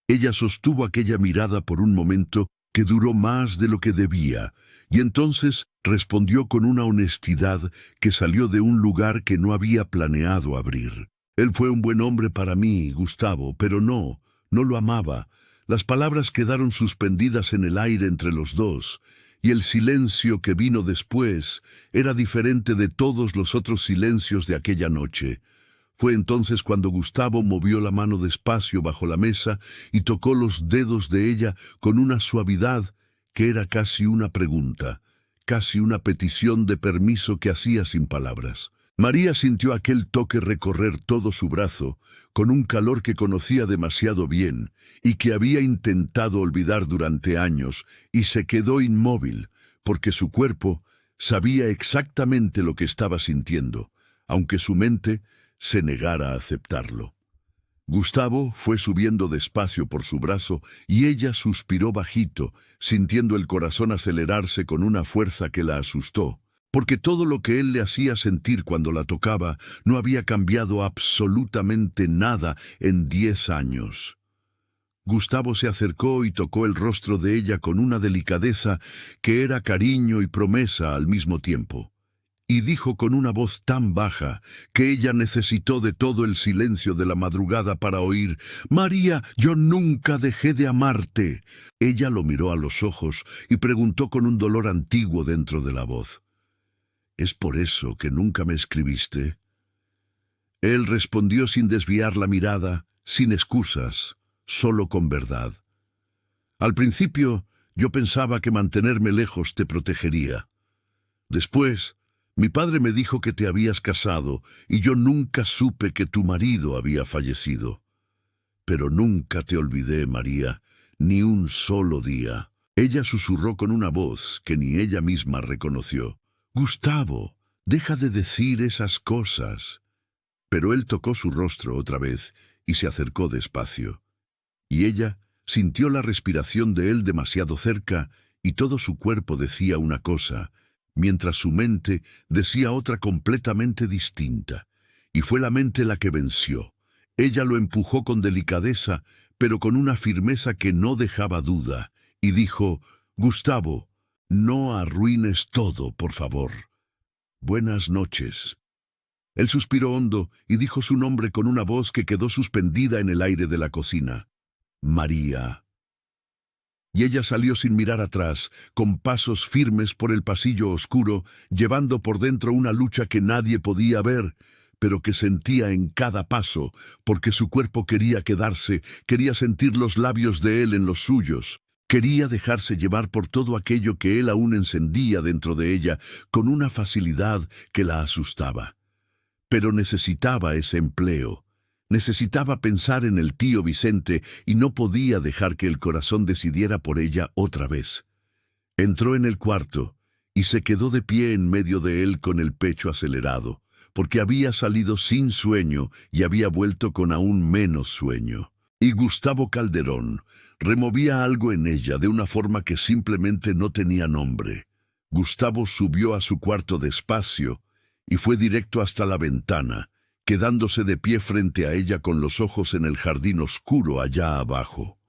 Ella sostuvo aquella mirada por un momento que duró más de lo que debía, y entonces respondió con una honestidad que salió de un lugar que no había planeado abrir. «Él fue un buen hombre para mí, Gustavo, pero no lo amaba». Las palabras quedaron suspendidas en el aire entre los dos, y el silencio que vino después era diferente de todos los otros silencios de aquella noche. Fue entonces cuando Gustavo movió la mano despacio bajo la mesa y tocó los dedos de ella con una suavidad que era casi una pregunta, casi una petición de permiso que hacía sin palabras. María sintió aquel toque recorrer todo su brazo, con un calor que conocía demasiado bien y que había intentado olvidar durante años, y se quedó inmóvil, porque su cuerpo sabía exactamente lo que estaba sintiendo, aunque su mente se negara a aceptarlo. Gustavo fue subiendo despacio por su brazo y ella suspiró bajito, sintiendo el corazón acelerarse con una fuerza que la asustó, porque todo lo que él le hacía sentir cuando la tocaba no había cambiado absolutamente nada en 10 años. Gustavo se acercó y tocó el rostro de ella con una delicadeza que era cariño y promesa al mismo tiempo, y dijo con una voz tan baja que ella necesitó de todo el silencio de la madrugada para oír: «María, yo nunca dejé de amarte». Ella lo miró a los ojos y preguntó con un dolor antiguo dentro de la voz: «¿Es por eso que nunca me escribiste?» Él respondió sin desviar la mirada, sin excusas, solo con verdad: «Al principio yo pensaba que mantenerme lejos te protegería. Después, mi padre me dijo que te habías casado y yo nunca supe que tu marido había fallecido. Pero nunca te olvidé, María, ni un solo día». Ella susurró con una voz que ni ella misma reconoció: «Gustavo, deja de decir esas cosas». Pero él tocó su rostro otra vez y se acercó despacio. Y ella sintió la respiración de él demasiado cerca y todo su cuerpo decía una cosa, mientras su mente decía otra completamente distinta. Y fue la mente la que venció. Ella lo empujó con delicadeza, pero con una firmeza que no dejaba duda, y dijo: «Gustavo, no arruines todo, por favor. Buenas noches». Él suspiró hondo y dijo su nombre con una voz que quedó suspendida en el aire de la cocina: «María». Y ella salió sin mirar atrás, con pasos firmes por el pasillo oscuro, llevando por dentro una lucha que nadie podía ver, pero que sentía en cada paso, porque su cuerpo quería quedarse, quería sentir los labios de él en los suyos, quería dejarse llevar por todo aquello que él aún encendía dentro de ella, con una facilidad que la asustaba. Pero necesitaba ese empleo. Necesitaba pensar en el tío Vicente y no podía dejar que el corazón decidiera por ella otra vez. Entró en el cuarto y se quedó de pie en medio de él con el pecho acelerado, porque había salido sin sueño y había vuelto con aún menos sueño. Y Gustavo Calderón removía algo en ella de una forma que simplemente no tenía nombre. Gustavo subió a su cuarto despacio y fue directo hasta la ventana, quedándose de pie frente a ella con los ojos en el jardín oscuro allá abajo.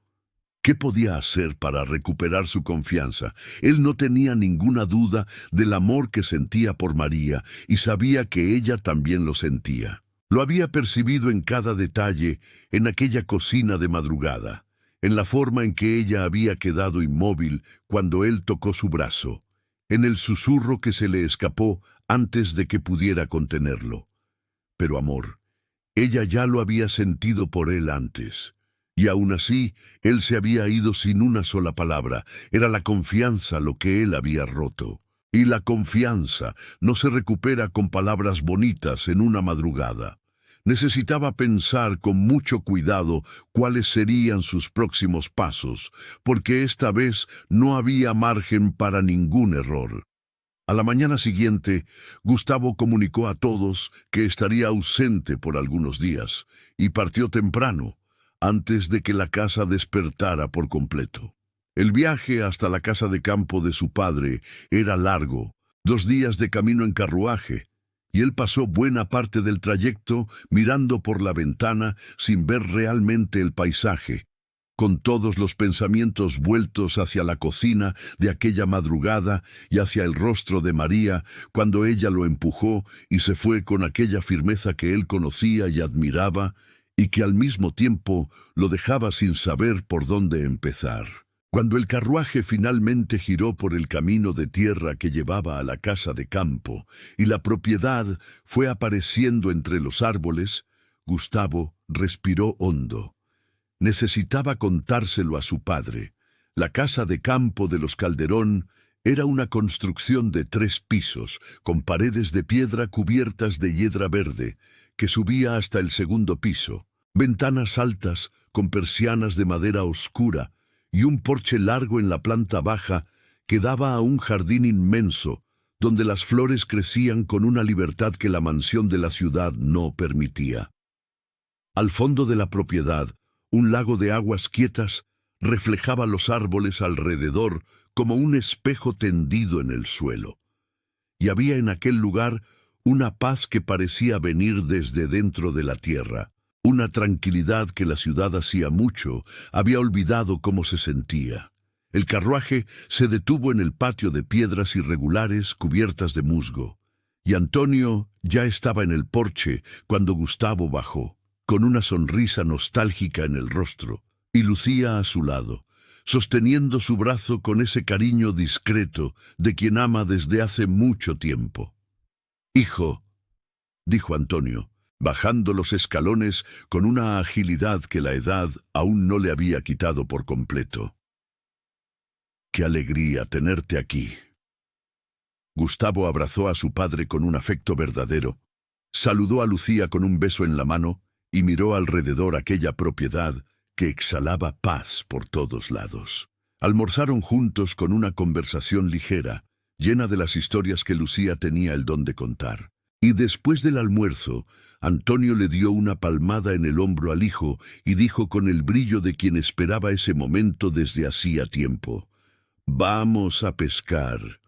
¿Qué podía hacer para recuperar su confianza? Él no tenía ninguna duda del amor que sentía por María y sabía que ella también lo sentía. Lo había percibido en cada detalle en aquella cocina de madrugada, en la forma en que ella había quedado inmóvil cuando él tocó su brazo, en el susurro que se le escapó antes de que pudiera contenerlo. Pero amor, ella ya lo había sentido por él antes. Y aún así, él se había ido sin una sola palabra. Era la confianza lo que él había roto. Y la confianza no se recupera con palabras bonitas en una madrugada. Necesitaba pensar con mucho cuidado cuáles serían sus próximos pasos, porque esta vez no había margen para ningún error. A la mañana siguiente, Gustavo comunicó a todos que estaría ausente por algunos días, y partió temprano, antes de que la casa despertara por completo. El viaje hasta la casa de campo de su padre era largo, 2 días de camino en carruaje, y él pasó buena parte del trayecto mirando por la ventana sin ver realmente el paisaje, con todos los pensamientos vueltos hacia la cocina de aquella madrugada y hacia el rostro de María cuando ella lo empujó y se fue con aquella firmeza que él conocía y admiraba, y que al mismo tiempo lo dejaba sin saber por dónde empezar. Cuando el carruaje finalmente giró por el camino de tierra que llevaba a la casa de campo y la propiedad fue apareciendo entre los árboles, Gustavo respiró hondo. Necesitaba contárselo a su padre. La casa de campo de los Calderón era una construcción de 3 pisos, con paredes de piedra cubiertas de hiedra verde, que subía hasta el 2.º piso, ventanas altas con persianas de madera oscura y un porche largo en la planta baja que daba a un jardín inmenso, donde las flores crecían con una libertad que la mansión de la ciudad no permitía. Al fondo de la propiedad, un lago de aguas quietas reflejaba los árboles alrededor como un espejo tendido en el suelo. Y había en aquel lugar una paz que parecía venir desde dentro de la tierra, una tranquilidad que la ciudad hacía mucho había olvidado cómo se sentía. El carruaje se detuvo en el patio de piedras irregulares cubiertas de musgo, y Antonio ya estaba en el porche cuando Gustavo bajó, con una sonrisa nostálgica en el rostro, y Lucía a su lado, sosteniendo su brazo con ese cariño discreto de quien ama desde hace mucho tiempo. «Hijo», dijo Antonio, bajando los escalones con una agilidad que la edad aún no le había quitado por completo. «Qué alegría tenerte aquí». Gustavo abrazó a su padre con un afecto verdadero, saludó a Lucía con un beso en la mano y miró alrededor aquella propiedad que exhalaba paz por todos lados. Almorzaron juntos con una conversación ligera, llena de las historias que Lucía tenía el don de contar. Y después del almuerzo, Antonio le dio una palmada en el hombro al hijo y dijo con el brillo de quien esperaba ese momento desde hacía tiempo: «Vamos a pescar».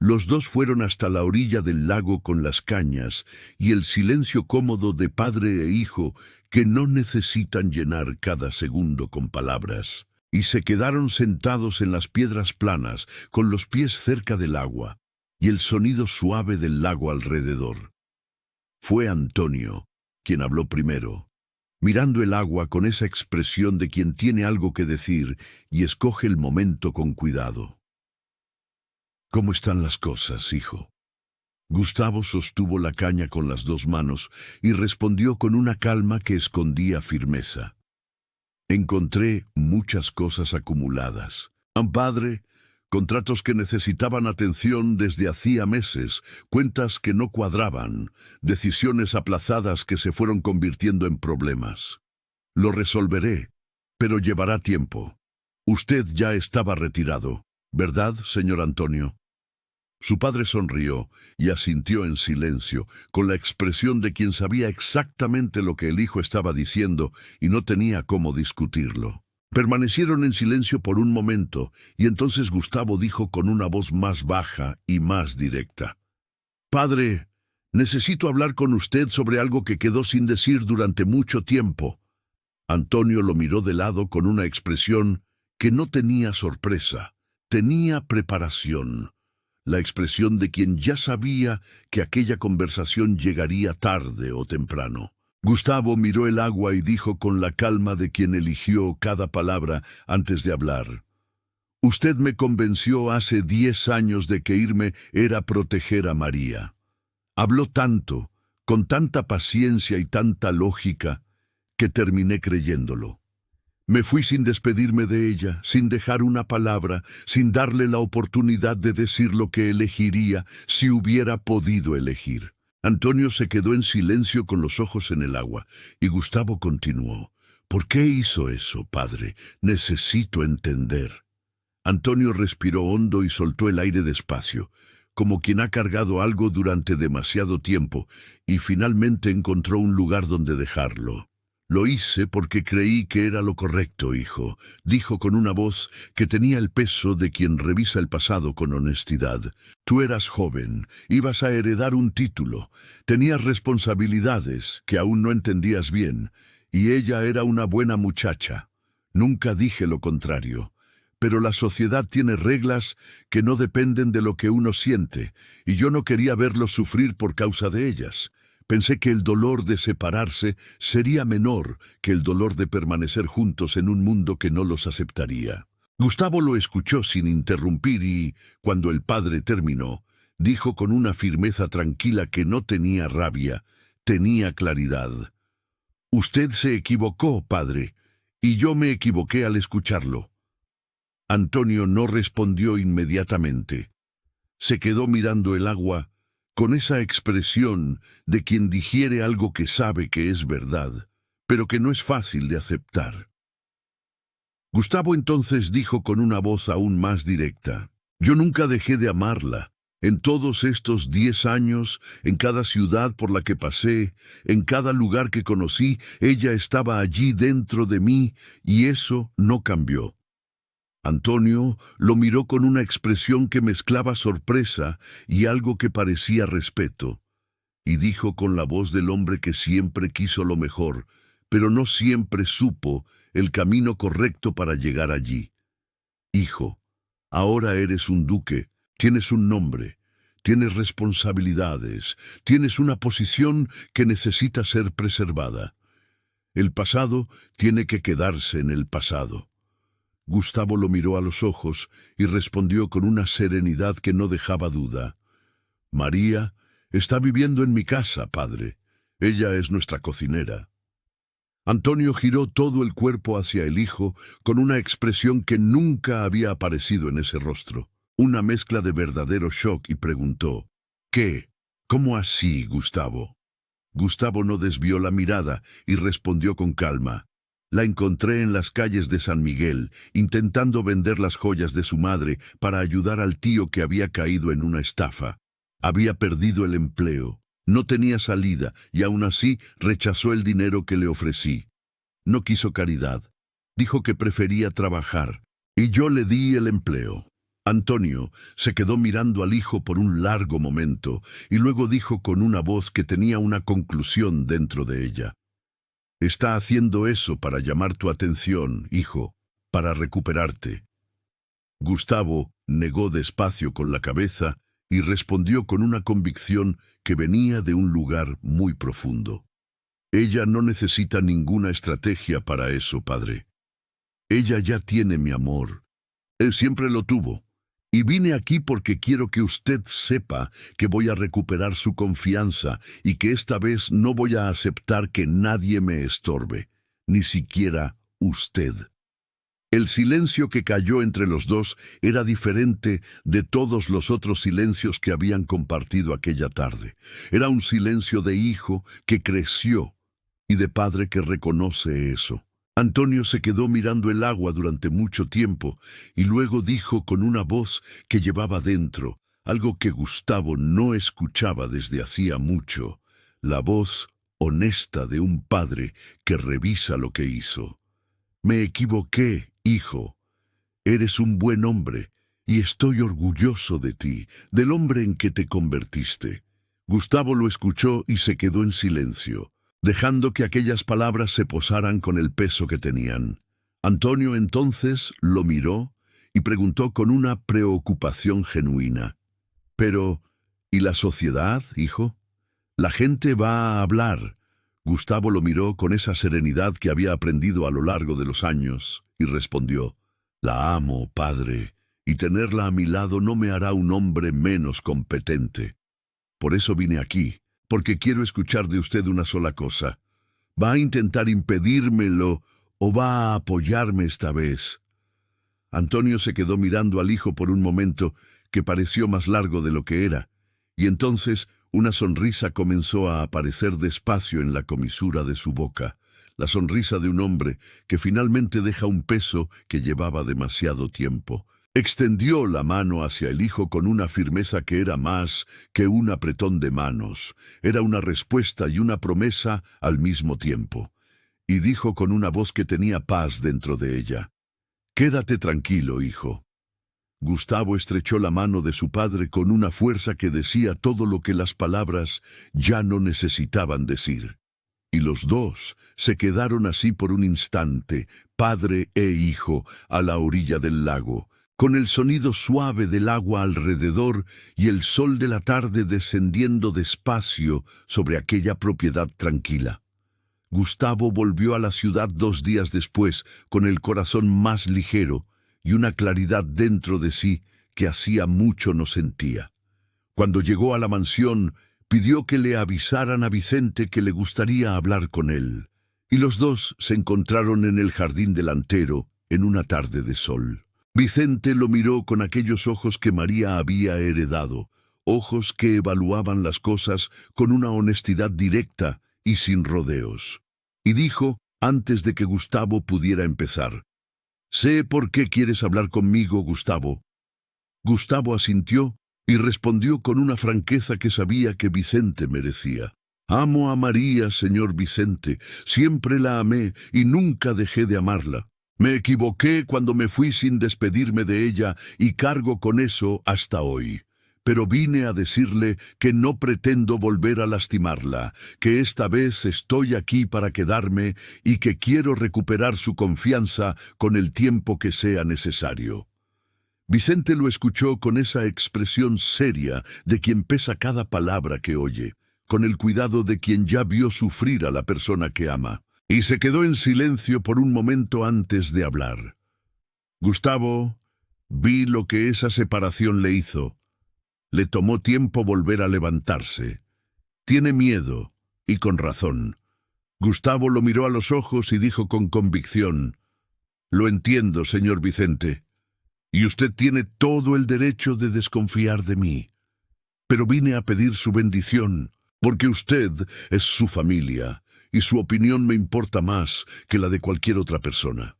Los dos fueron hasta la orilla del lago con las cañas y el silencio cómodo de padre e hijo que no necesitan llenar cada segundo con palabras. Y se quedaron sentados en las piedras planas, con los pies cerca del agua, y el sonido suave del lago alrededor. Fue Antonio quien habló primero, mirando el agua con esa expresión de quien tiene algo que decir y escoge el momento con cuidado. «¿Cómo están las cosas, hijo?» Gustavo sostuvo la caña con las 2 manos y respondió con una calma que escondía firmeza. «Encontré muchas cosas acumuladas. Padre, contratos que necesitaban atención desde hacía meses, cuentas que no cuadraban, decisiones aplazadas que se fueron convirtiendo en problemas. Lo resolveré, pero llevará tiempo. Usted ya estaba retirado, ¿verdad, señor Antonio?» Su padre sonrió y asintió en silencio, con la expresión de quien sabía exactamente lo que el hijo estaba diciendo y no tenía cómo discutirlo. Permanecieron en silencio por un momento, y entonces Gustavo dijo con una voz más baja y más directa: «Padre, Necesito hablar con usted sobre algo que quedó sin decir durante mucho tiempo. Antonio lo miró de lado con una expresión que no tenía sorpresa, tenía preparación. La expresión de quien ya sabía que aquella conversación llegaría tarde o temprano. Gustavo miró el agua y dijo con la calma de quien eligió cada palabra antes de hablar. Usted me convenció hace 10 años de que irme era proteger a María. Habló tanto, con tanta paciencia y tanta lógica, que terminé creyéndolo. Me fui sin despedirme de ella, sin dejar una palabra, sin darle la oportunidad de decir lo que elegiría si hubiera podido elegir. Antonio se quedó en silencio con los ojos en el agua, y Gustavo continuó. ¿Por qué hizo eso, padre? Necesito entender. Antonio respiró hondo y soltó el aire despacio, como quien ha cargado algo durante demasiado tiempo, y finalmente encontró un lugar donde dejarlo. Lo hice porque creí que era lo correcto, hijo, dijo con una voz que tenía el peso de quien revisa el pasado con honestidad. Tú eras joven, ibas a heredar un título, tenías responsabilidades que aún no entendías bien, y ella era una buena muchacha. Nunca dije lo contrario. Pero la sociedad tiene reglas que no dependen de lo que uno siente, y yo no quería verlo sufrir por causa de ellas. Pensé que el dolor de separarse sería menor que el dolor de permanecer juntos en un mundo que no los aceptaría. Gustavo lo escuchó sin interrumpir y, cuando el padre terminó, dijo con una firmeza tranquila que no tenía rabia, tenía claridad. Usted se equivocó, padre, y yo me equivoqué al escucharlo. Antonio no respondió inmediatamente. Se quedó mirando el agua, con esa expresión de quien digiere algo que sabe que es verdad, pero que no es fácil de aceptar. Gustavo entonces dijo con una voz aún más directa, yo nunca dejé de amarla. En todos estos 10 años, en cada ciudad por la que pasé, en cada lugar que conocí, ella estaba allí dentro de mí, y eso no cambió. Antonio lo miró con una expresión que mezclaba sorpresa y algo que parecía respeto, y dijo con la voz del hombre que siempre quiso lo mejor, pero no siempre supo el camino correcto para llegar allí. Hijo, ahora eres un duque, tienes un nombre, tienes responsabilidades, tienes una posición que necesita ser preservada. El pasado tiene que quedarse en el pasado. Gustavo lo miró a los ojos y respondió con una serenidad que no dejaba duda. María está viviendo en mi casa, padre. Ella es nuestra cocinera. Antonio giró todo el cuerpo hacia el hijo con una expresión que nunca había aparecido en ese rostro, una mezcla de verdadero shock, y preguntó, ¿qué? ¿Cómo así, Gustavo? Gustavo no desvió la mirada y respondió con calma. La encontré en las calles de San Miguel, intentando vender las joyas de su madre para ayudar al tío que había caído en una estafa. Había perdido el empleo, no tenía salida y aún así rechazó el dinero que le ofrecí. No quiso caridad, dijo que prefería trabajar, y yo le di el empleo. Antonio se quedó mirando al hijo por un largo momento y luego dijo con una voz que tenía una conclusión dentro de ella. Está haciendo eso para llamar tu atención, hijo, para recuperarte. Gustavo negó despacio con la cabeza y respondió con una convicción que venía de un lugar muy profundo. Ella no necesita ninguna estrategia para eso, padre. Ella ya tiene mi amor. Él siempre lo tuvo. Y vine aquí porque quiero que usted sepa que voy a recuperar su confianza y que esta vez no voy a aceptar que nadie me estorbe, ni siquiera usted. El silencio que cayó entre los dos era diferente de todos los otros silencios que habían compartido aquella tarde. Era un silencio de hijo que creció y de padre que reconoce eso. Antonio se quedó mirando el agua durante mucho tiempo y luego dijo con una voz que llevaba dentro, algo que Gustavo no escuchaba desde hacía mucho, la voz honesta de un padre que revisa lo que hizo. Me equivoqué, hijo. Eres un buen hombre y estoy orgulloso de ti, del hombre en que te convertiste. Gustavo lo escuchó y se quedó en silencio, dejando que aquellas palabras se posaran con el peso que tenían. Antonio entonces lo miró y preguntó con una preocupación genuina: «Pero, ¿y la sociedad, hijo? La gente va a hablar». Gustavo lo miró con esa serenidad que había aprendido a lo largo de los años y respondió: «La amo, padre, y tenerla a mi lado no me hará un hombre menos competente. Por eso vine aquí, porque quiero escuchar de usted una sola cosa. ¿Va a intentar impedírmelo o va a apoyarme esta vez?». Antonio se quedó mirando al hijo por un momento que pareció más largo de lo que era, y entonces una sonrisa comenzó a aparecer despacio en la comisura de su boca, la sonrisa de un hombre que finalmente deja un peso que llevaba demasiado tiempo. Extendió la mano hacia el hijo con una firmeza que era más que un apretón de manos. Era una respuesta y una promesa al mismo tiempo. Y dijo con una voz que tenía paz dentro de ella: «Quédate tranquilo, hijo». Gustavo estrechó la mano de su padre con una fuerza que decía todo lo que las palabras ya no necesitaban decir. Y los dos se quedaron así por un instante, padre e hijo, a la orilla del lago, con el sonido suave del agua alrededor y el sol de la tarde descendiendo despacio sobre aquella propiedad tranquila. Gustavo volvió a la ciudad 2 días después, con el corazón más ligero y una claridad dentro de sí que hacía mucho no sentía. Cuando llegó a la mansión, pidió que le avisaran a Vicente que le gustaría hablar con él, y los dos se encontraron en el jardín delantero en una tarde de sol. Vicente lo miró con aquellos ojos que María había heredado, ojos que evaluaban las cosas con una honestidad directa y sin rodeos. Y dijo, antes de que Gustavo pudiera empezar: «Sé por qué quieres hablar conmigo, Gustavo». Gustavo asintió y respondió con una franqueza que sabía que Vicente merecía: «Amo a María, señor Vicente, siempre la amé y nunca dejé de amarla. Me equivoqué cuando me fui sin despedirme de ella y cargo con eso hasta hoy. Pero vine a decirle que no pretendo volver a lastimarla, que esta vez estoy aquí para quedarme y que quiero recuperar su confianza con el tiempo que sea necesario». Vicente lo escuchó con esa expresión seria de quien pesa cada palabra que oye, con el cuidado de quien ya vio sufrir a la persona que ama, y se quedó en silencio por un momento antes de hablar. «Gustavo, vi lo que esa separación le hizo. Le tomó tiempo volver a levantarse. Tiene miedo, y con razón». Gustavo lo miró a los ojos y dijo con convicción: «Lo entiendo, señor Vicente, y usted tiene todo el derecho de desconfiar de mí. Pero vine a pedir su bendición, porque usted es su familia, y su opinión me importa más que la de cualquier otra persona».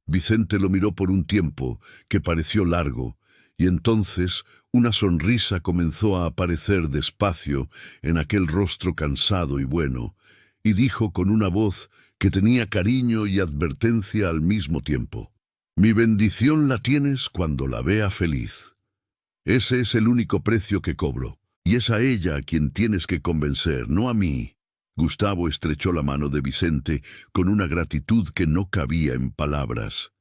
Vicente lo miró por un tiempo que pareció largo, y entonces una sonrisa comenzó a aparecer despacio en aquel rostro cansado y bueno, y dijo con una voz que tenía cariño y advertencia al mismo tiempo: «Mi bendición la tienes cuando la vea feliz. Ese es el único precio que cobro, y es a ella a quien tienes que convencer, no a mí». Gustavo estrechó la mano de Vicente con una gratitud que no cabía en palabras.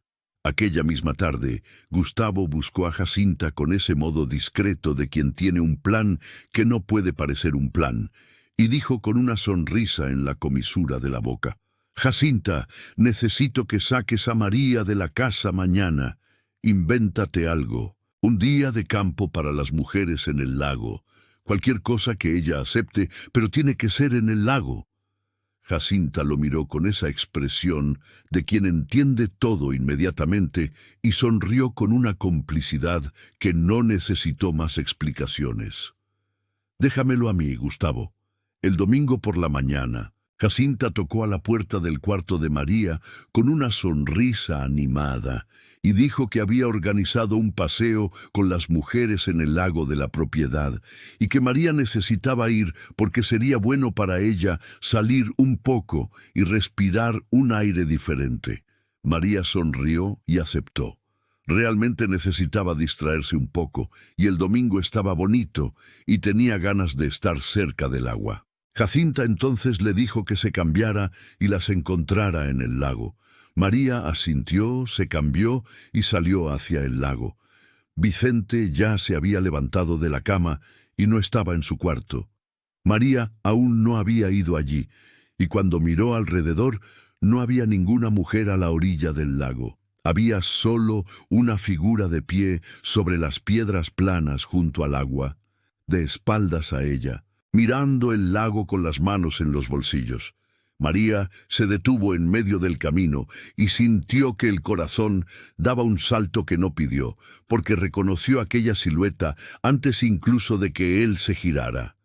Aquella misma tarde, Gustavo buscó a Jacinta con ese modo discreto de quien tiene un plan que no puede parecer un plan, y dijo con una sonrisa en la comisura de la boca: «Jacinta, necesito que saques a María de la casa mañana. Invéntate algo, un día de campo para las mujeres en el lago, cualquier cosa que ella acepte, pero tiene que ser en el lago». Jacinta lo miró con esa expresión de quien entiende todo inmediatamente y sonrió con una complicidad que no necesitó más explicaciones. «Déjamelo a mí, Gustavo». El domingo por la mañana, Jacinta tocó a la puerta del cuarto de María con una sonrisa animada y dijo que había organizado un paseo con las mujeres en el lago de la propiedad y que María necesitaba ir porque sería bueno para ella salir un poco y respirar un aire diferente. María sonrió y aceptó. Realmente necesitaba distraerse un poco, y el domingo estaba bonito, y tenía ganas de estar cerca del agua. Jacinta entonces le dijo que se cambiara y las encontrara en el lago. María asintió, se cambió y salió hacia el lago. Vicente ya se había levantado de la cama y no estaba en su cuarto. María aún no había ido allí, y cuando miró alrededor, no había ninguna mujer a la orilla del lago. Había solo una figura de pie sobre las piedras planas junto al agua, de espaldas a ella, mirando el lago con las manos en los bolsillos. María se detuvo en medio del camino y sintió que el corazón daba un salto que no pidió, porque reconoció aquella silueta antes incluso de que él se girara.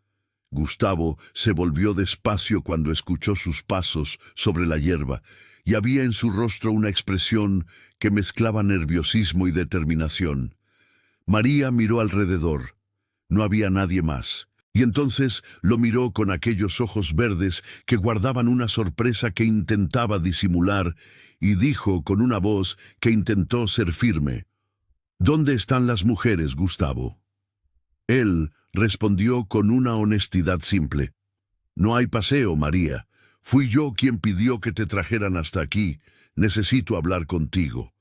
Gustavo se volvió despacio cuando escuchó sus pasos sobre la hierba, y había en su rostro una expresión que mezclaba nerviosismo y determinación. María miró alrededor. No había nadie más, y entonces lo miró con aquellos ojos verdes que guardaban una sorpresa que intentaba disimular, y dijo con una voz que intentó ser firme: «¿Dónde están las mujeres, Gustavo?» Él respondió con una honestidad simple: «No hay paseo, María. Fui yo quien pidió que te trajeran hasta aquí. Necesito hablar contigo».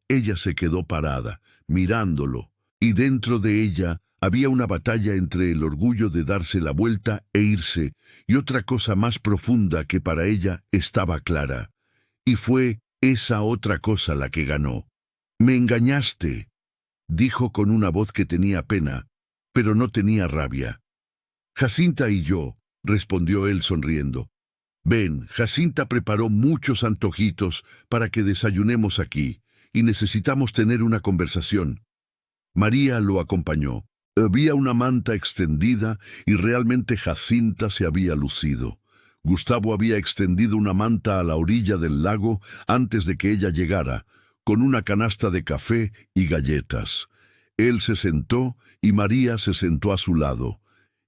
Ella se quedó parada, mirándolo, y dentro de ella había una batalla entre el orgullo de darse la vuelta e irse, y otra cosa más profunda que para ella estaba clara. Y fue esa otra cosa la que ganó. «Me engañaste», dijo con una voz que tenía pena, pero no tenía rabia. «Jacinta y yo», respondió él sonriendo. «Ven, Jacinta preparó muchos antojitos para que desayunemos aquí, y necesitamos tener una conversación». María lo acompañó. Había una manta extendida y realmente Jacinta se había lucido. Gustavo había extendido una manta a la orilla del lago antes de que ella llegara, con una canasta de café y galletas. Él se sentó y María se sentó a su lado.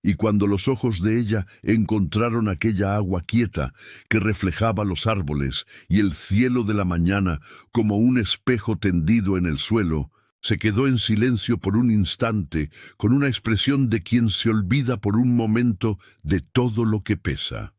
Y cuando los ojos de ella encontraron aquella agua quieta que reflejaba los árboles y el cielo de la mañana como un espejo tendido en el suelo, se quedó en silencio por un instante, con una expresión de quien se olvida por un momento de todo lo que pesa.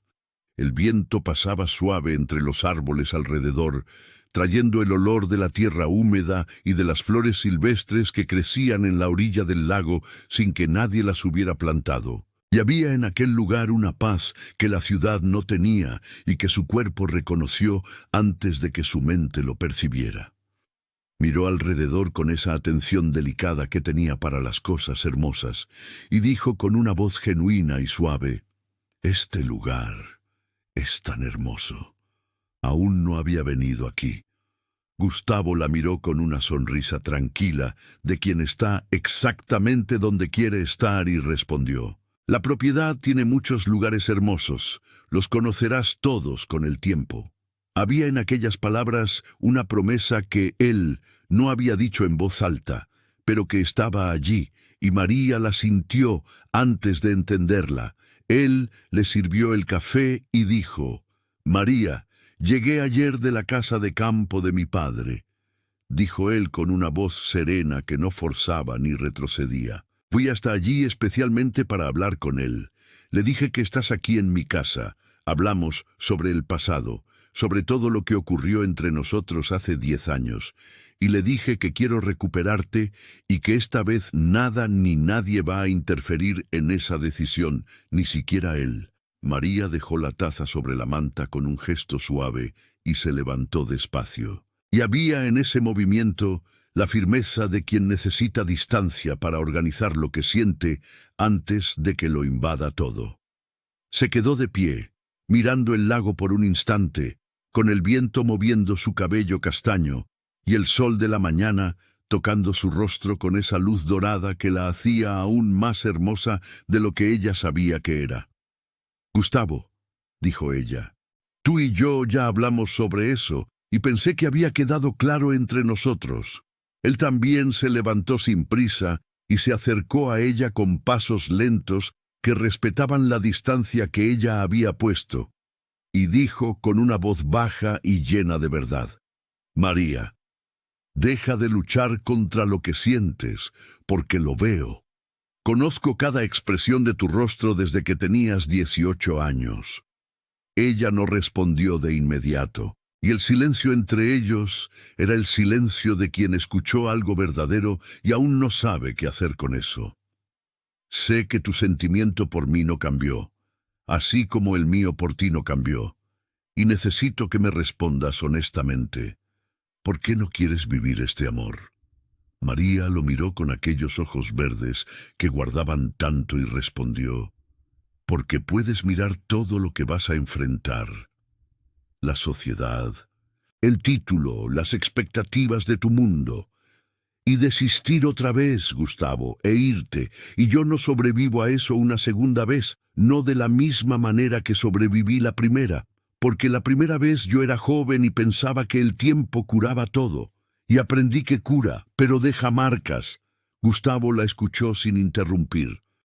El viento pasaba suave entre los árboles alrededor, trayendo el olor de la tierra húmeda y de las flores silvestres que crecían en la orilla del lago sin que nadie las hubiera plantado. Y había en aquel lugar una paz que la ciudad no tenía y que su cuerpo reconoció antes de que su mente lo percibiera. Miró alrededor con esa atención delicada que tenía para las cosas hermosas, y dijo con una voz genuina y suave: «Este lugar es tan hermoso. Aún no había venido aquí». Gustavo la miró con una sonrisa tranquila de quien está exactamente donde quiere estar y respondió: «La propiedad tiene muchos lugares hermosos. Los conocerás todos con el tiempo». Había en aquellas palabras una promesa que él no había dicho en voz alta, pero que estaba allí, y María la sintió antes de entenderla. Él le sirvió el café y dijo: «María, llegué ayer de la casa de campo de mi padre», dijo él con una voz serena que no forzaba ni retrocedía. «Fui hasta allí especialmente para hablar con él. Le dije que estás aquí en mi casa. Hablamos sobre el pasado, sobre todo lo que ocurrió entre nosotros hace 10 años, y le dije que quiero recuperarte y que esta vez nada ni nadie va a interferir en esa decisión, ni siquiera él». María dejó la taza sobre la manta con un gesto suave y se levantó despacio. Y había en ese movimiento la firmeza de quien necesita distancia para organizar lo que siente antes de que lo invada todo. Se quedó de pie, mirando el lago por un instante, con el viento moviendo su cabello castaño y el sol de la mañana tocando su rostro con esa luz dorada que la hacía aún más hermosa de lo que ella sabía que era. «Gustavo», dijo ella, «tú y yo ya hablamos sobre eso y pensé que había quedado claro entre nosotros». Él también se levantó sin prisa y se acercó a ella con pasos lentos que respetaban la distancia que ella había puesto, y dijo con una voz baja y llena de verdad: «María, Deja de luchar contra lo que sientes, porque lo veo. Conozco cada expresión de tu rostro desde que tenías 18 años. Ella no respondió de inmediato, y el silencio entre ellos era el silencio de quien escuchó algo verdadero y aún no sabe qué hacer con eso. Sé que tu sentimiento por mí no cambió, así como el mío por ti no cambió, y necesito que me respondas honestamente. ¿Por qué no quieres vivir este amor? María lo miró con aquellos ojos verdes que guardaban tanto y respondió: porque puedes mirar todo lo que vas a enfrentar. La sociedad, el título, las expectativas de tu mundo. Y desistir otra vez, Gustavo, e irte, y yo no sobrevivo a eso una segunda vez, no de la misma manera que sobreviví la primera, porque la primera vez yo era joven y pensaba que el tiempo curaba todo, y aprendí que cura, pero deja marcas. Gustavo la escuchó sin interrumpir.